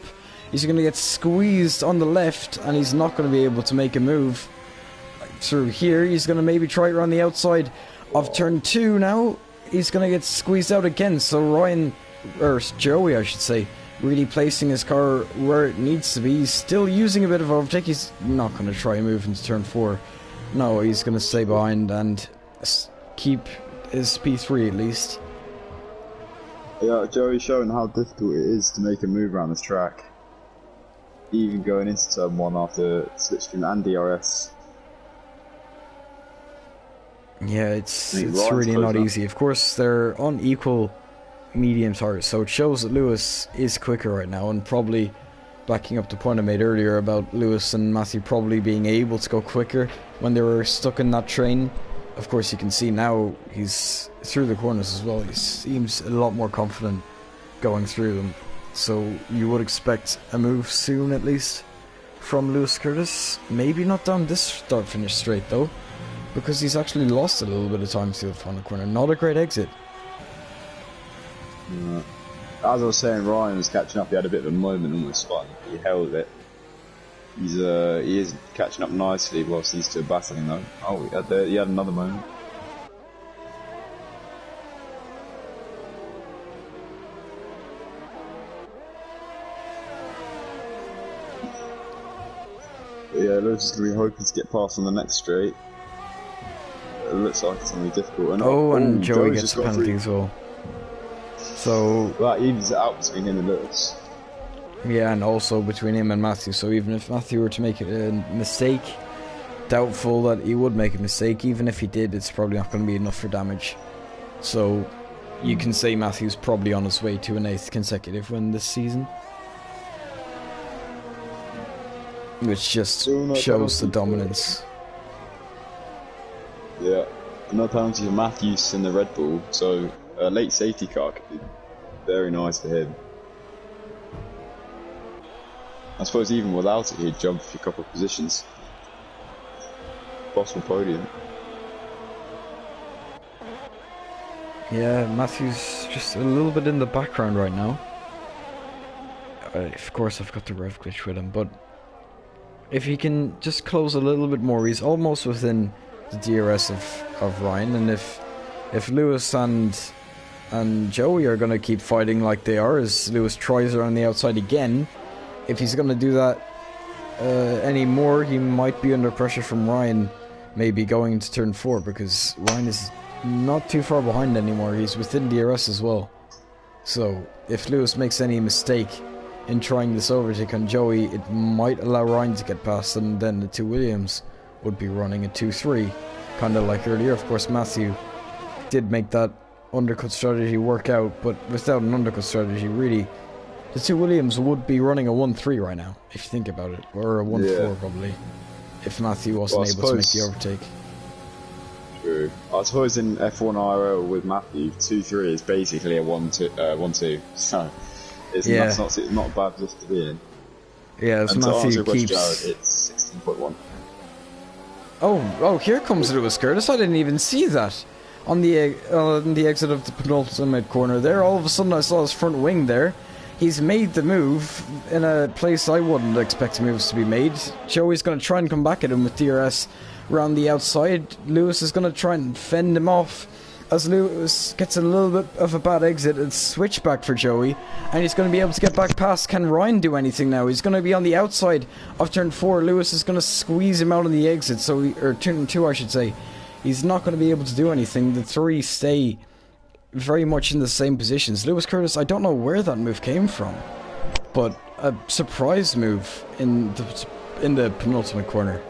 He's going to get squeezed on the left, and he's not going to be able to make a move through here. He's going to maybe try it around the outside of turn 2 now. He's going to get squeezed out again. So Ryan, or Joey I should say, really placing his car where it needs to be. He's still using a bit of overtake. He's not going to try and move into turn 4. No, he's going to stay behind and keep his P3 at least. Yeah, Joey's showing how difficult it is to make a move around this track. Even going into turn 1 after slipstream and DRS. Yeah, it's really not easy. Of course, they're on equal medium tires, so it shows that Lewis is quicker right now, and probably backing up the point I made earlier about Lewis and Matthew probably being able to go quicker when they were stuck in that train. Of course, you can see now he's through the corners as well. He seems a lot more confident going through them. So you would expect a move soon, at least, from Lewis Curtis. Maybe not down this start-finish straight, though, because he's actually lost a little bit of time to the final corner. Not a great exit. Yeah. As I was saying, Ryan was catching up. He had a bit of a moment almost, but he held it. He is catching up nicely whilst these two are battling though. Oh, he had another moment. But yeah, Lewis is going to be hoping to get past on the next straight. It looks like it's going to be difficult. And Joey gets a penalty as well. So that evens it out between him and Lewis. Yeah, and also between him and Matthew. So even if Matthew were to make a mistake, doubtful that he would make a mistake. Even if he did, it's probably not going to be enough for damage. So you can say Matthew's probably on his way to an 8th consecutive win this season, which just shows the dominance. Yeah, no penalty for Matthews in the Red Bull, so a late safety car could be very nice for him. I suppose even without it, he'd jump a couple of positions. Possible podium. Yeah, Matthew's just a little bit in the background right now. Of course, I've got the rev glitch with him, but if he can just close a little bit more, he's almost within the DRS of Ryan. And if Lewis and Joey are going to keep fighting like they are, as Lewis tries around the outside again, if he's going to do that anymore, he might be under pressure from Ryan, maybe going into turn 4, because Ryan is not too far behind anymore. He's within DRS as well. So if Lewis makes any mistake in trying this overtake on Joey, it might allow Ryan to get past, and then the two Williams would be running a 2-3, kind of like earlier. Of course, Matthew did make that undercut strategy work out, but without an undercut strategy, really, the two Williams would be running a 1-3 right now, if you think about it, or a 1-4 probably, if Matthew wasn't able to make the overtake. True. I suppose in F1 IRL with Matthew, 2-3 is basically a 1-2. So that's not a bad position to be in. Yeah, as Matthew keeps. Jared, it's 16.1. Oh, here comes Lewis Curtis. I didn't even see that on the exit of the penultimate corner. There, all of a sudden, I saw his front wing there. He's made the move in a place I wouldn't expect moves to be made. Joey's going to try and come back at him with DRS around the outside. Lewis is going to try and fend him off as Lewis gets a little bit of a bad exit. It's switchback for Joey, and he's going to be able to get back past. Can Ryan do anything now? He's going to be on the outside of turn 4. Lewis is going to squeeze him out on the exit, or turn 2 I should say. He's not going to be able to do anything. The 3 stay very much in the same positions. Lewis Curtis, I don't know where that move came from, but a surprise move in the penultimate corner.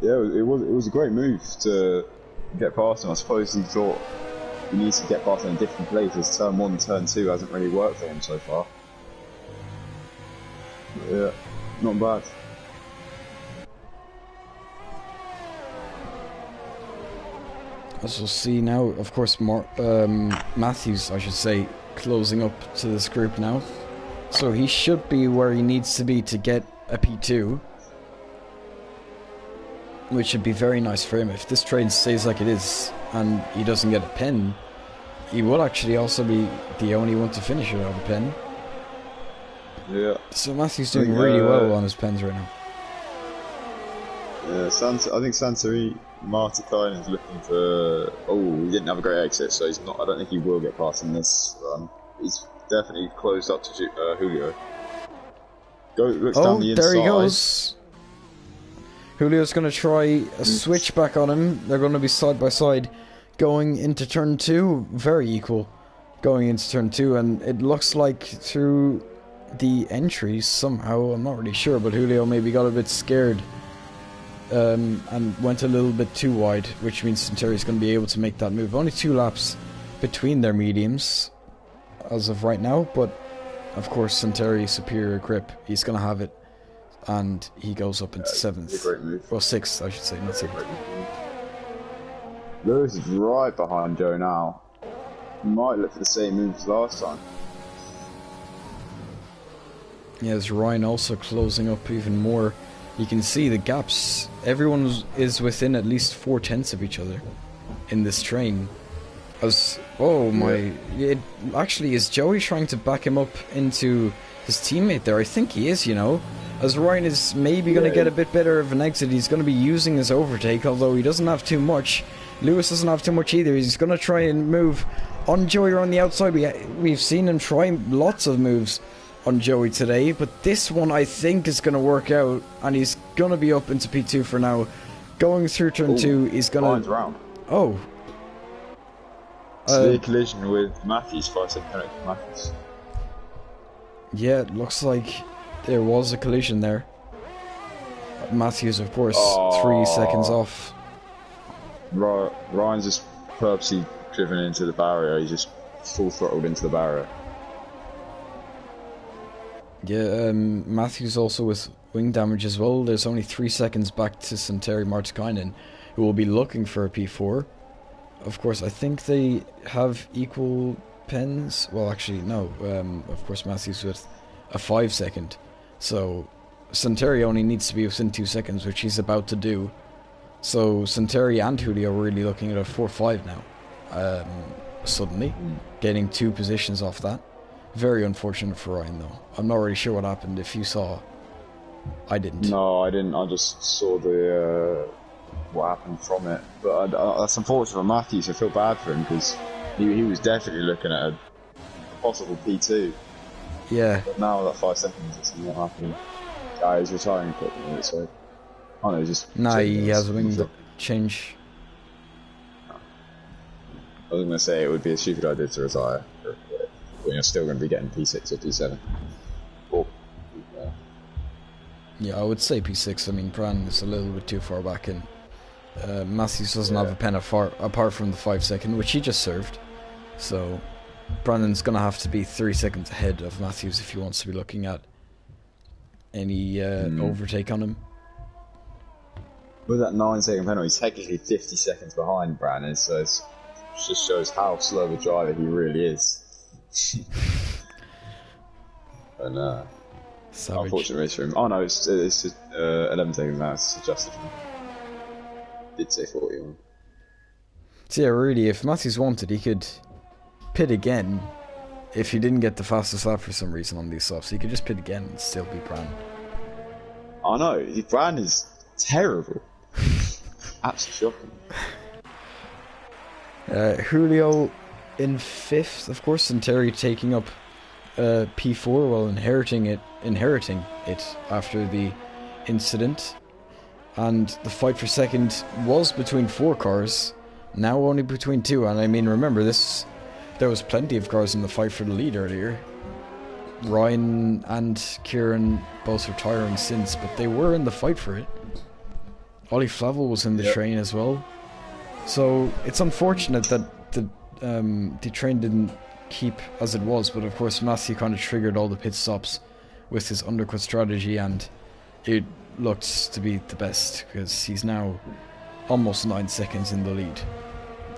Yeah, it was a great move to get past him. I suppose he thought he needs to get past him in different places. Turn 1, turn 2 hasn't really worked for him so far. But yeah, not bad. As we'll see now, of course, Matthews, I should say, closing up to this group now. So he should be where he needs to be to get a P2. Which would be very nice for him. If this train stays like it is, and he doesn't get a pen, he will actually also be the only one to finish without a pen. Yeah. So Matthew's doing really well on his pens right now. Yeah, I think Santori Martikainen is looking for. Oh, he didn't have a great exit, so he's not. I don't think he will get past in this run. He's definitely closed up to Julio. Looks down the inside. There he goes. Julio's going to try a switchback on him. They're going to be side by side going into turn 2. Very equal going into turn 2, and it looks like through the entries somehow, I'm not really sure, but Julio maybe got a bit scared and went a little bit too wide, which means Centauri's going to be able to make that move. Only 2 laps between their mediums as of right now, but of course Centauri's superior grip, he's going to have it, and he goes up into 7th. Great move. Well, 6th I should say, not 7th. Lewis is right behind Joe now. He might look for the same moves as last time. Yeah, there's Ryan also closing up even more. You can see the gaps. Everyone is within at least 4/10 of each other in this train. Actually, is Joey trying to back him up into his teammate there? I think he is, you know. As Ryan is maybe going to get a bit better of an exit, he's going to be using his overtake, although he doesn't have too much. Lewis doesn't have too much either. He's going to try and move on Joey on the outside. We've seen him try lots of moves on Joey today, but this one I think is going to work out, and he's going to be up into P2 for now. Going through turn 2, he's going to... round. Oh. Severe collision with Matthews, 5-second penalty for Matthews. Yeah, it looks like there was a collision there. Matthews, of course, 3 seconds off. Ryan's just purposely driven into the barrier. He's just full throttled into the barrier. Yeah, Matthews also with wing damage as well. There's only 3 seconds back to Santeri Martikainen, who will be looking for a P4. Of course, I think they have equal pens. Well, actually, no. Of course, Matthews with a 5-second. So Santeri only needs to be within 2 seconds, which he's about to do. So Santeri and Julio are really looking at a 4-5 now. Suddenly, getting 2 positions off that. Very unfortunate for Ryan, though. I'm not really sure what happened. If you saw, I didn't. No, I didn't. I just saw the what happened from it. But that's unfortunate for Matthews. I feel bad for him because he was definitely looking at a possible P2. Yeah. But now that 5 seconds, it's not happening. He's retiring quickly, so. Oh no, he's just. Nah, he has a wing change. I was going to say it would be a stupid idea to retire. point, you're still going to be getting P6 or P7. Or, Yeah, I would say P6. I mean, Bran is a little bit too far back in. Matthews doesn't have a pen apart from the 5 second, which he just served. So Brandon's going to have to be 3 seconds ahead of Matthews if he wants to be looking at any overtake on him. With that 9-second penalty, he's technically 50 seconds behind Brandon, so it just shows how slow a driver he really is. And unfortunate race for him. Oh no, it's 11 seconds now, it's adjusted for him. Did say 41. So yeah, really, if Matthews wanted, he could pit again. If he didn't get the fastest lap for some reason on these softs, he could just pit again and still be Bran. I know, Bran is terrible. Absolutely shocking. Julio in 5th, of course, and Terry taking up P4 while inheriting it after the incident. And the fight for second was between 4 cars, now only between 2. And I mean, remember, there was plenty of cars in the fight for the lead earlier. Ryan and Kieran both retiring since, but they were in the fight for it. Ollie Flavel was in the train as well. So it's unfortunate that the train didn't keep as it was, but of course Matthew kind of triggered all the pit stops with his undercut strategy, and it looked to be the best because he's now almost 9 seconds in the lead.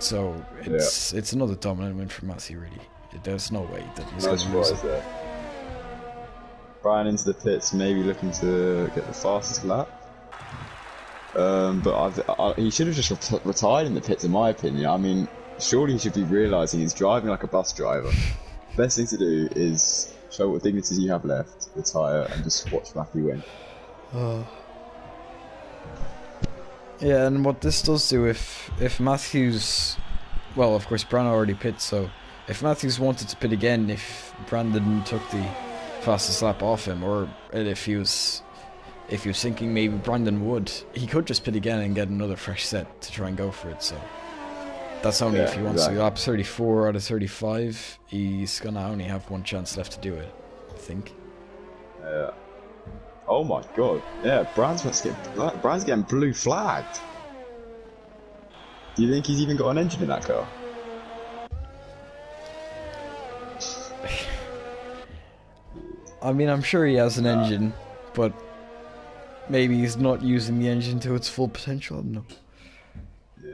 So it's another dominant win for Matthew, really. There's no way that he's going to lose it. There. Brian into the pits, maybe looking to get the fastest lap. But he should have just retired in the pits, in my opinion. I mean, surely he should be realising he's driving like a bus driver. Best thing to do is show what dignities you have left, retire, and just watch Matthew win. Yeah, and what this does do, if Matthews... Well, of course, Brandon already pit, so if Matthews wanted to pit again, if Brandon took the fastest lap off him, or if he was thinking maybe Brandon would, he could just pit again and get another fresh set to try and go for it. So that's only if he wants to. Lap 34 out of 35, he's gonna only have one chance left to do it, I think. Yeah. Oh my god. Yeah, Brand's getting blue flagged. Do you think he's even got an engine in that car? I mean, I'm sure he has an engine, but maybe he's not using the engine to its full potential. I don't know. Yeah.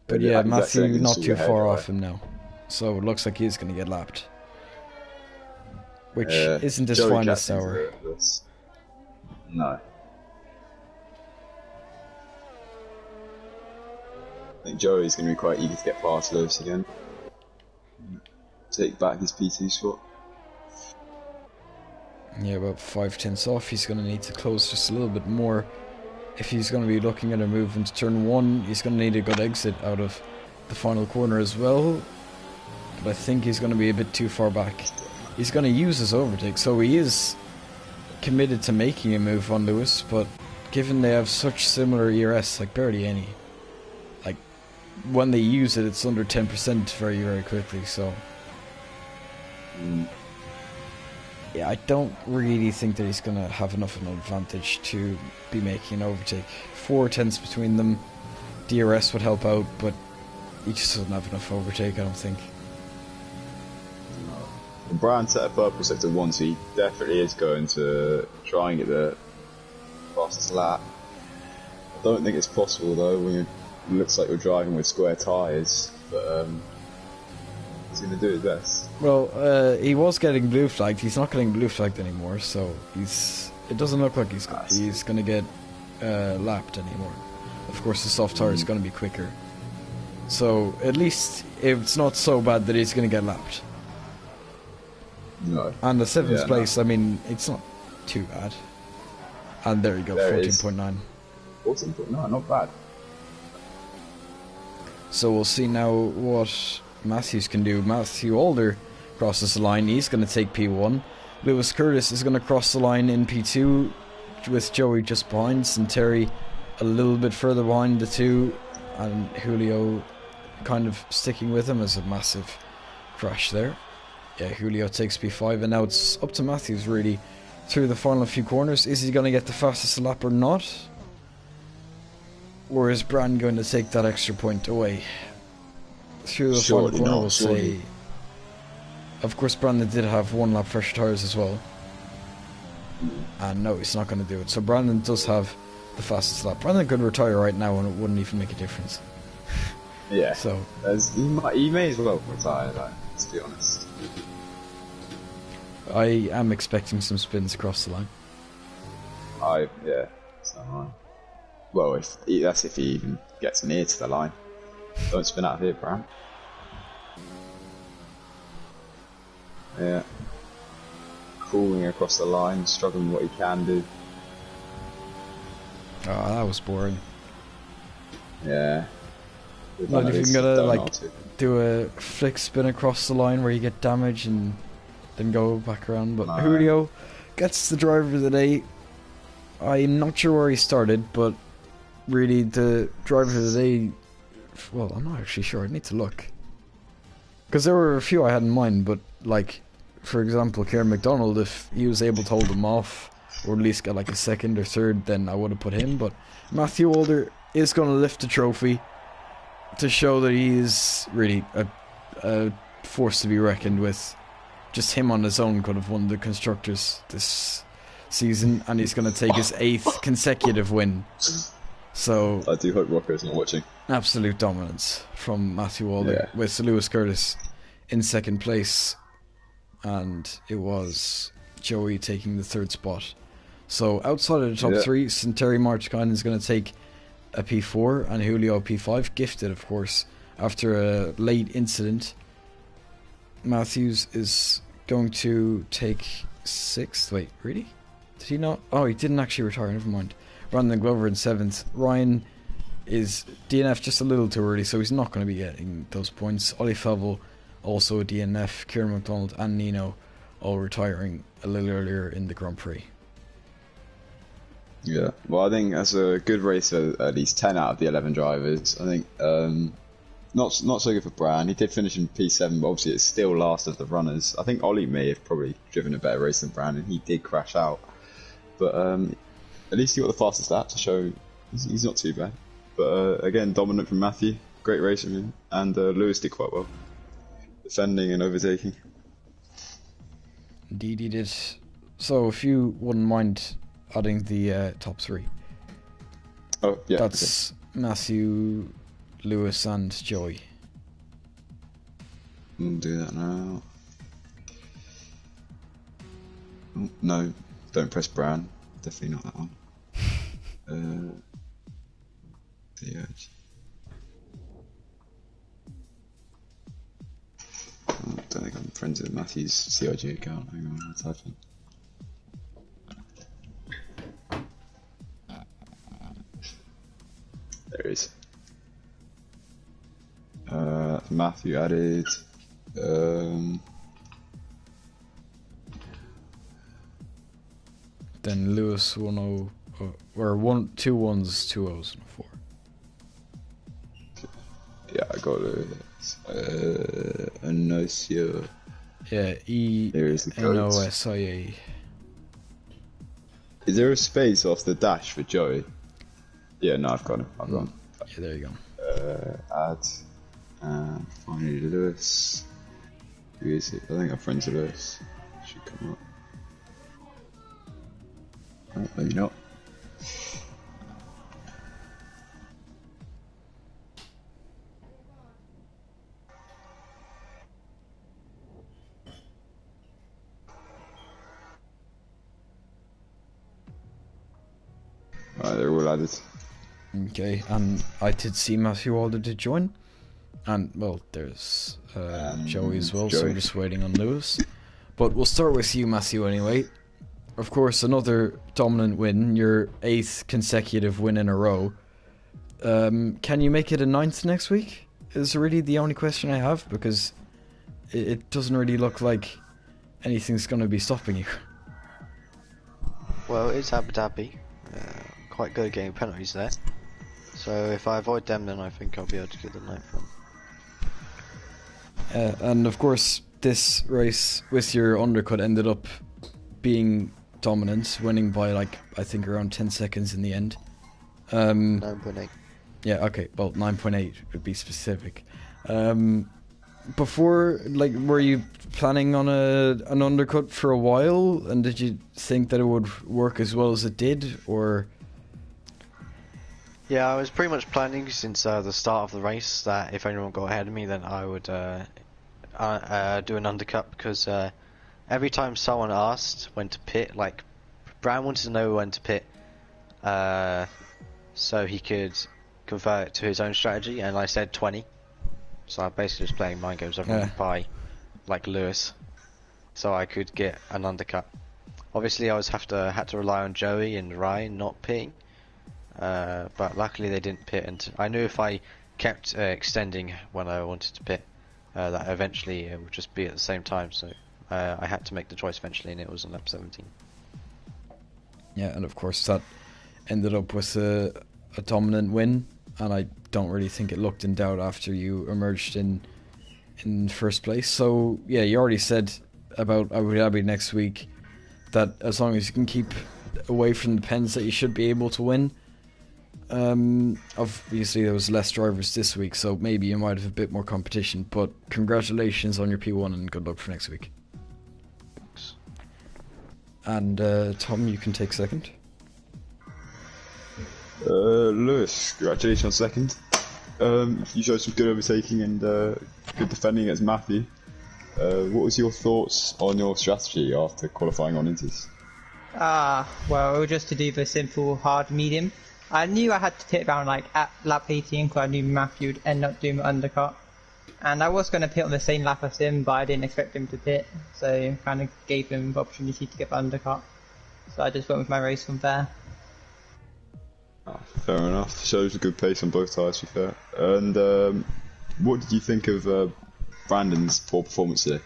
But yeah, Matthew not too far off him now, so it looks like he's going to get lapped, which isn't his finest hour. No. I think Joey's going to be quite eager to get past Lewis again. Take back his P2 spot. Yeah, about 5/10 off. He's going to need to close just a little bit more. If he's going to be looking at a move into turn 1, he's going to need a good exit out of the final corner as well. But I think he's going to be a bit too far back. He's going to use his overtake, so he is committed to making a move on Lewis, but given they have such similar ERS, like barely any, like when they use it, it's under 10% very, very quickly, so yeah, I don't really think that he's going to have enough of an advantage to be making an overtake. 4 tenths between them, DRS would help out, but he just doesn't have enough overtake, I don't think. Brian set a purple sector 1, so he definitely is going to try and get the fastest lap. I don't think it's possible though, when it looks like you're driving with square tyres, but he's going to do his best. Well, he was getting blue flagged. He's not getting blue flagged anymore, so it doesn't look like he's going to get lapped anymore. Of course, the soft tire is going to be quicker, so at least it's not so bad that he's going to get lapped. No. And the 7th place, I mean, it's not too bad. And there you go, 14.9. 14.9, not bad. So we'll see now what Matthews can do. Matthew Alder crosses the line. He's going to take P1. Lewis Curtis is going to cross the line in P2 with Joey just behind. and Terry a little bit further behind the two. And Julio kind of sticking with him as a massive crash there. Yeah, Julio takes P5, and now it's up to Matthews really through the final few corners. Is he going to get the fastest lap or not? Or is Brand going to take that extra point away? Through the final corner, we'll say. Of course, Brandon did have 1 lap fresher tyres as well. And no, he's not going to do it. So Brandon does have the fastest lap. Brandon could retire right now and it wouldn't even make a difference. Yeah. So he may as well retire, like, let's be honest. I am expecting some spins across the line. Yeah, it's not right. Well, that's if he even gets near to the line. Don't spin out of here, Bram. Yeah. Crawling across the line, struggling what he can do. Oh, that was boring. Yeah. Not if you're gonna like do a flick spin across the line where you get damage and then go back around. But Julio gets the driver of the day. I'm not sure where he started, but really the driver of the day. Well, I'm not actually sure. I need to look because there were a few I had in mind, but like, for example, Kieran McDonald, if he was able to hold him off or at least get like a second or third, then I would have put him. But Matthew Walder is going to lift the trophy to show that he is really a force to be reckoned with. Just him on his own could have won the Constructors this season, and he's going to take his 8th consecutive win. So I do hope Rocco's not watching. Absolute dominance from Matthew Walder, with Lewis Curtis in 2nd place, and it was Joey taking the 3rd spot. So outside of the top 3, Terry Marchkine is going to take a P4 and Julio P5, gifted of course after a late incident. Matthews is going to take 6th. Wait, really? Did he not? Oh, he didn't actually retire, never mind. Brandon Glover in 7th. Ryan is DNF just a little too early, so he's not going to be getting those points. Ollie Fevel also a DNF. Kieran McDonald and Nino all retiring a little earlier in the Grand Prix. Yeah, well, I think that's a good race for at least 10 out of the 11 drivers. I think not so good for Brand. He did finish in P7, but obviously it's still last of the runners. I think Ollie may have probably driven a better race than Brand, and he did crash out. But at least he got the fastest lap to show he's not too bad. But again, dominant from Matthew. Great race from him. And Lewis did quite well, defending and overtaking. Indeed he did. So if you wouldn't mind adding the top 3. Oh, yeah. That's okay. Matthew, Lewis and Joey. We'll do that now. Oh, no, don't press Brown. Definitely not that one. Yeah. I don't think I'm friends with Matthew's CIG account. Hang on, I'll type in. There it is. Matthew added. Then Lewis 10, or 2 1s, 2 O's, and a 4. Yeah, I got it. Enosia. Yeah, Enosia. Is there a space off the dash for Joey? Yeah, no, I've got it. I've got it. Yeah, there you go. Add. Finally, Lewis. Who is it? I think I'm friends with Lewis. Should come up. Oh, maybe not. Alright, they're all added. Okay, and I did see Matthew Walder to join. And, well, there's Joey as well, so we're just waiting on Lewis. But we'll start with you, Matthew, anyway. Of course, another dominant win, your 8th consecutive win in a row. Can you make it a 9th next week? Is really the only question I have, because it doesn't really look like anything's going to be stopping you. Well, it's Abu Dhabi. Quite good at getting penalties there. So if I avoid them, then I think I'll be able to get the 9th one. And of course, this race with your undercut ended up being dominant, winning by like I think around 10 seconds in the end. 9.8. Yeah, okay, well 9.8 would be specific. Before, like, were you planning on an undercut for a while, and did you think that it would work as well as it did, or? Yeah, I was pretty much planning since the start of the race that if anyone got ahead of me, then I would do an undercut, because every time someone asked when to pit, like Brown wanted to know when to pit, so he could convert it to his own strategy, and I said 20. So I basically was playing mind games by like Lewis, so I could get an undercut. Obviously, I had to rely on Joey and Ryan not pitting, but luckily they didn't pit, and I knew if I kept extending when I wanted to pit, that eventually it would just be at the same time. So I had to make the choice eventually, and it was on lap 17. Yeah, and of course that ended up with a dominant win, and I don't really think it looked in doubt after you emerged in first place. So yeah, you already said about Abu Dhabi next week that as long as you can keep away from the pens that you should be able to win. Obviously there was less drivers this week, so maybe you might have a bit more competition, but congratulations on your P1 and good luck for next week. Thanks. And Tom, you can take second. Lewis, congratulations on second. You showed some good overtaking and good defending against Matthew. What was your thoughts on your strategy after qualifying on Inters? Well, just to do the simple hard medium. I knew I had to pit around like at lap 18 because I knew Matthew would end up doing the undercut. And I was going to pit on the same lap as him, but I didn't expect him to pit, so kind of gave him the opportunity to get the undercut. So I just went with my race from there. Fair enough. Shows a good pace on both tyres, to be fair. And what did you think of Brandon's poor performance today?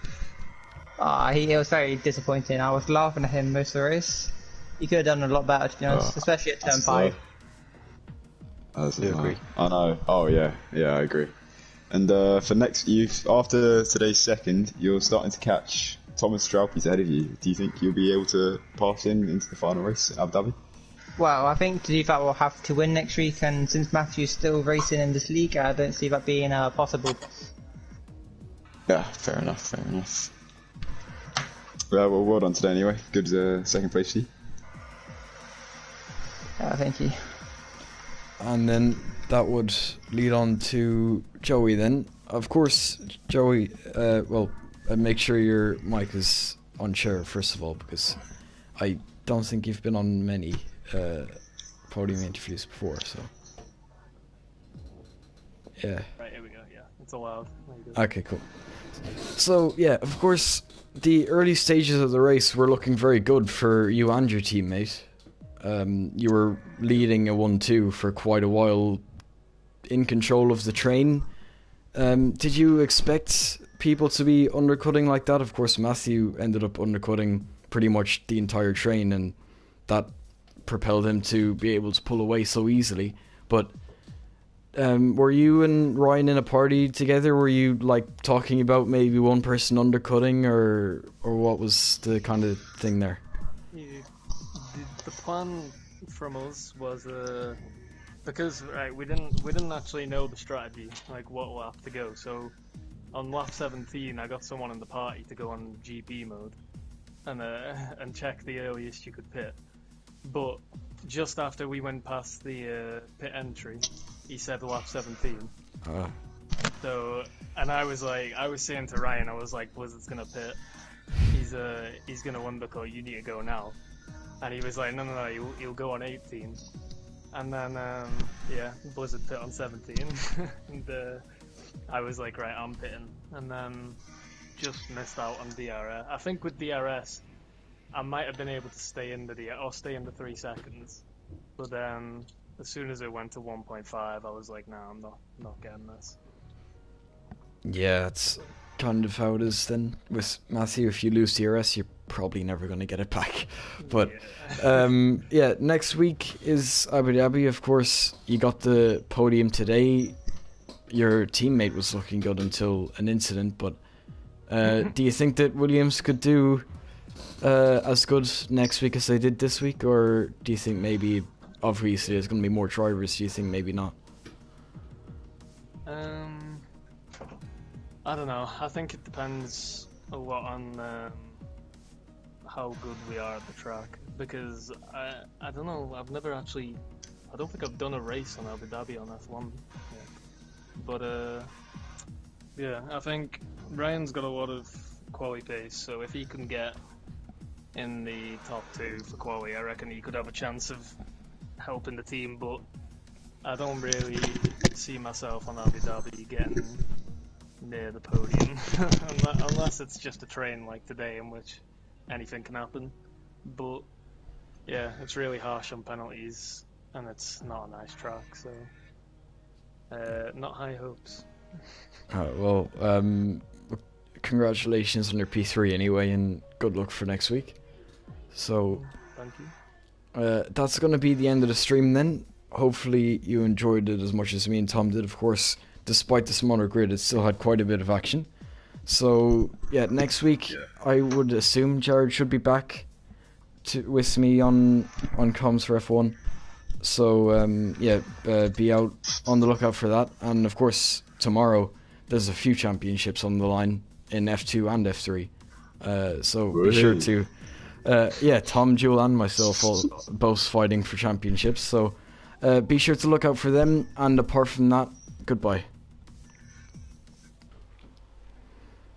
It was very disappointing. I was laughing at him most of the race. He could have done a lot better, to be honest, especially at turn 5. I agree. I know. Oh yeah, I agree. And for next, after today's second, you're starting to catch Thomas Strauppi's ahead of you. Do you think you'll be able to pass him into the final race in Abu Dhabi? Well, I think to do that we'll have to win next week, and since Matthew's still racing in this league, I don't see that being possible. Yeah, fair enough. Well done today anyway. Good second place for you. Thank you. And then that would lead on to Joey then. Of course, Joey, make sure your mic is on share first of all, because I don't think you've been on many podium interviews before, so yeah. Right, here we go. Yeah, it's allowed. Okay, cool. So yeah, of course, the early stages of the race were looking very good for you and your teammate. You were leading a 1-2 for quite a while, in control of the train. Did you expect people to be undercutting like that? Of course, Matthew ended up undercutting pretty much the entire train, and that propelled him to be able to pull away so easily. But were you and Ryan in a party together? Were you like talking about maybe one person undercutting, or what was the kind of thing there? Yeah, the plan from us was because we didn't actually know the strategy, like what lap to go. So on lap 17, I got someone in the party to go on GP mode and check the earliest you could pit. But just after we went past the pit entry, he said lap 17. So, and I was saying to Ryan, I was like, Blizzard's gonna pit. He's gonna undercut. You need to go now. And he was like, no, he'll go on 18. And then Blizzard pit on 17, and I was like, right, I'm pitting. And then just missed out on DRS. I think with DRS, I might have been able to stay in the 3 seconds, but then as soon as it went to 1.5, I was like, nah, I'm not getting this. Yeah, it's kind of how it is then with Matthew. If you lose DRS, you're probably never going to get it back. But next week is Abu Dhabi. Of course, you got the podium today. Your teammate was looking good until an incident, but Do you think that Williams could do as good next week as they did this week, or do you think maybe, obviously there's going to be more drivers, do you think maybe not? I don't know. I think it depends a lot on how good we are at the track, because I don't know. I don't think I've done a race on Abu Dhabi on F1 yet. But yeah, I think Ryan's got a lot of quali pace, so if he can get in the top 2 for quali, I reckon he could have a chance of helping the team, but I don't really see myself on Abu Dhabi getting near the podium, unless it's just a train like today in which anything can happen. But yeah, it's really harsh on penalties, and it's not a nice track, so not high hopes. Well, congratulations on your P3 anyway, and good luck for next week. So, thank you. That's going to be the end of the stream then. Hopefully you enjoyed it as much as me and Tom did. Of course, despite the smaller grid, it still had quite a bit of action. So, yeah, next week I would assume Jared should be back with me on comms for F1. So, be out on the lookout for that. And of course, tomorrow there's a few championships on the line in F2 and F3. So be sure to... Tom, Jewel and myself both fighting for championships. So be sure to look out for them. And apart from that, goodbye.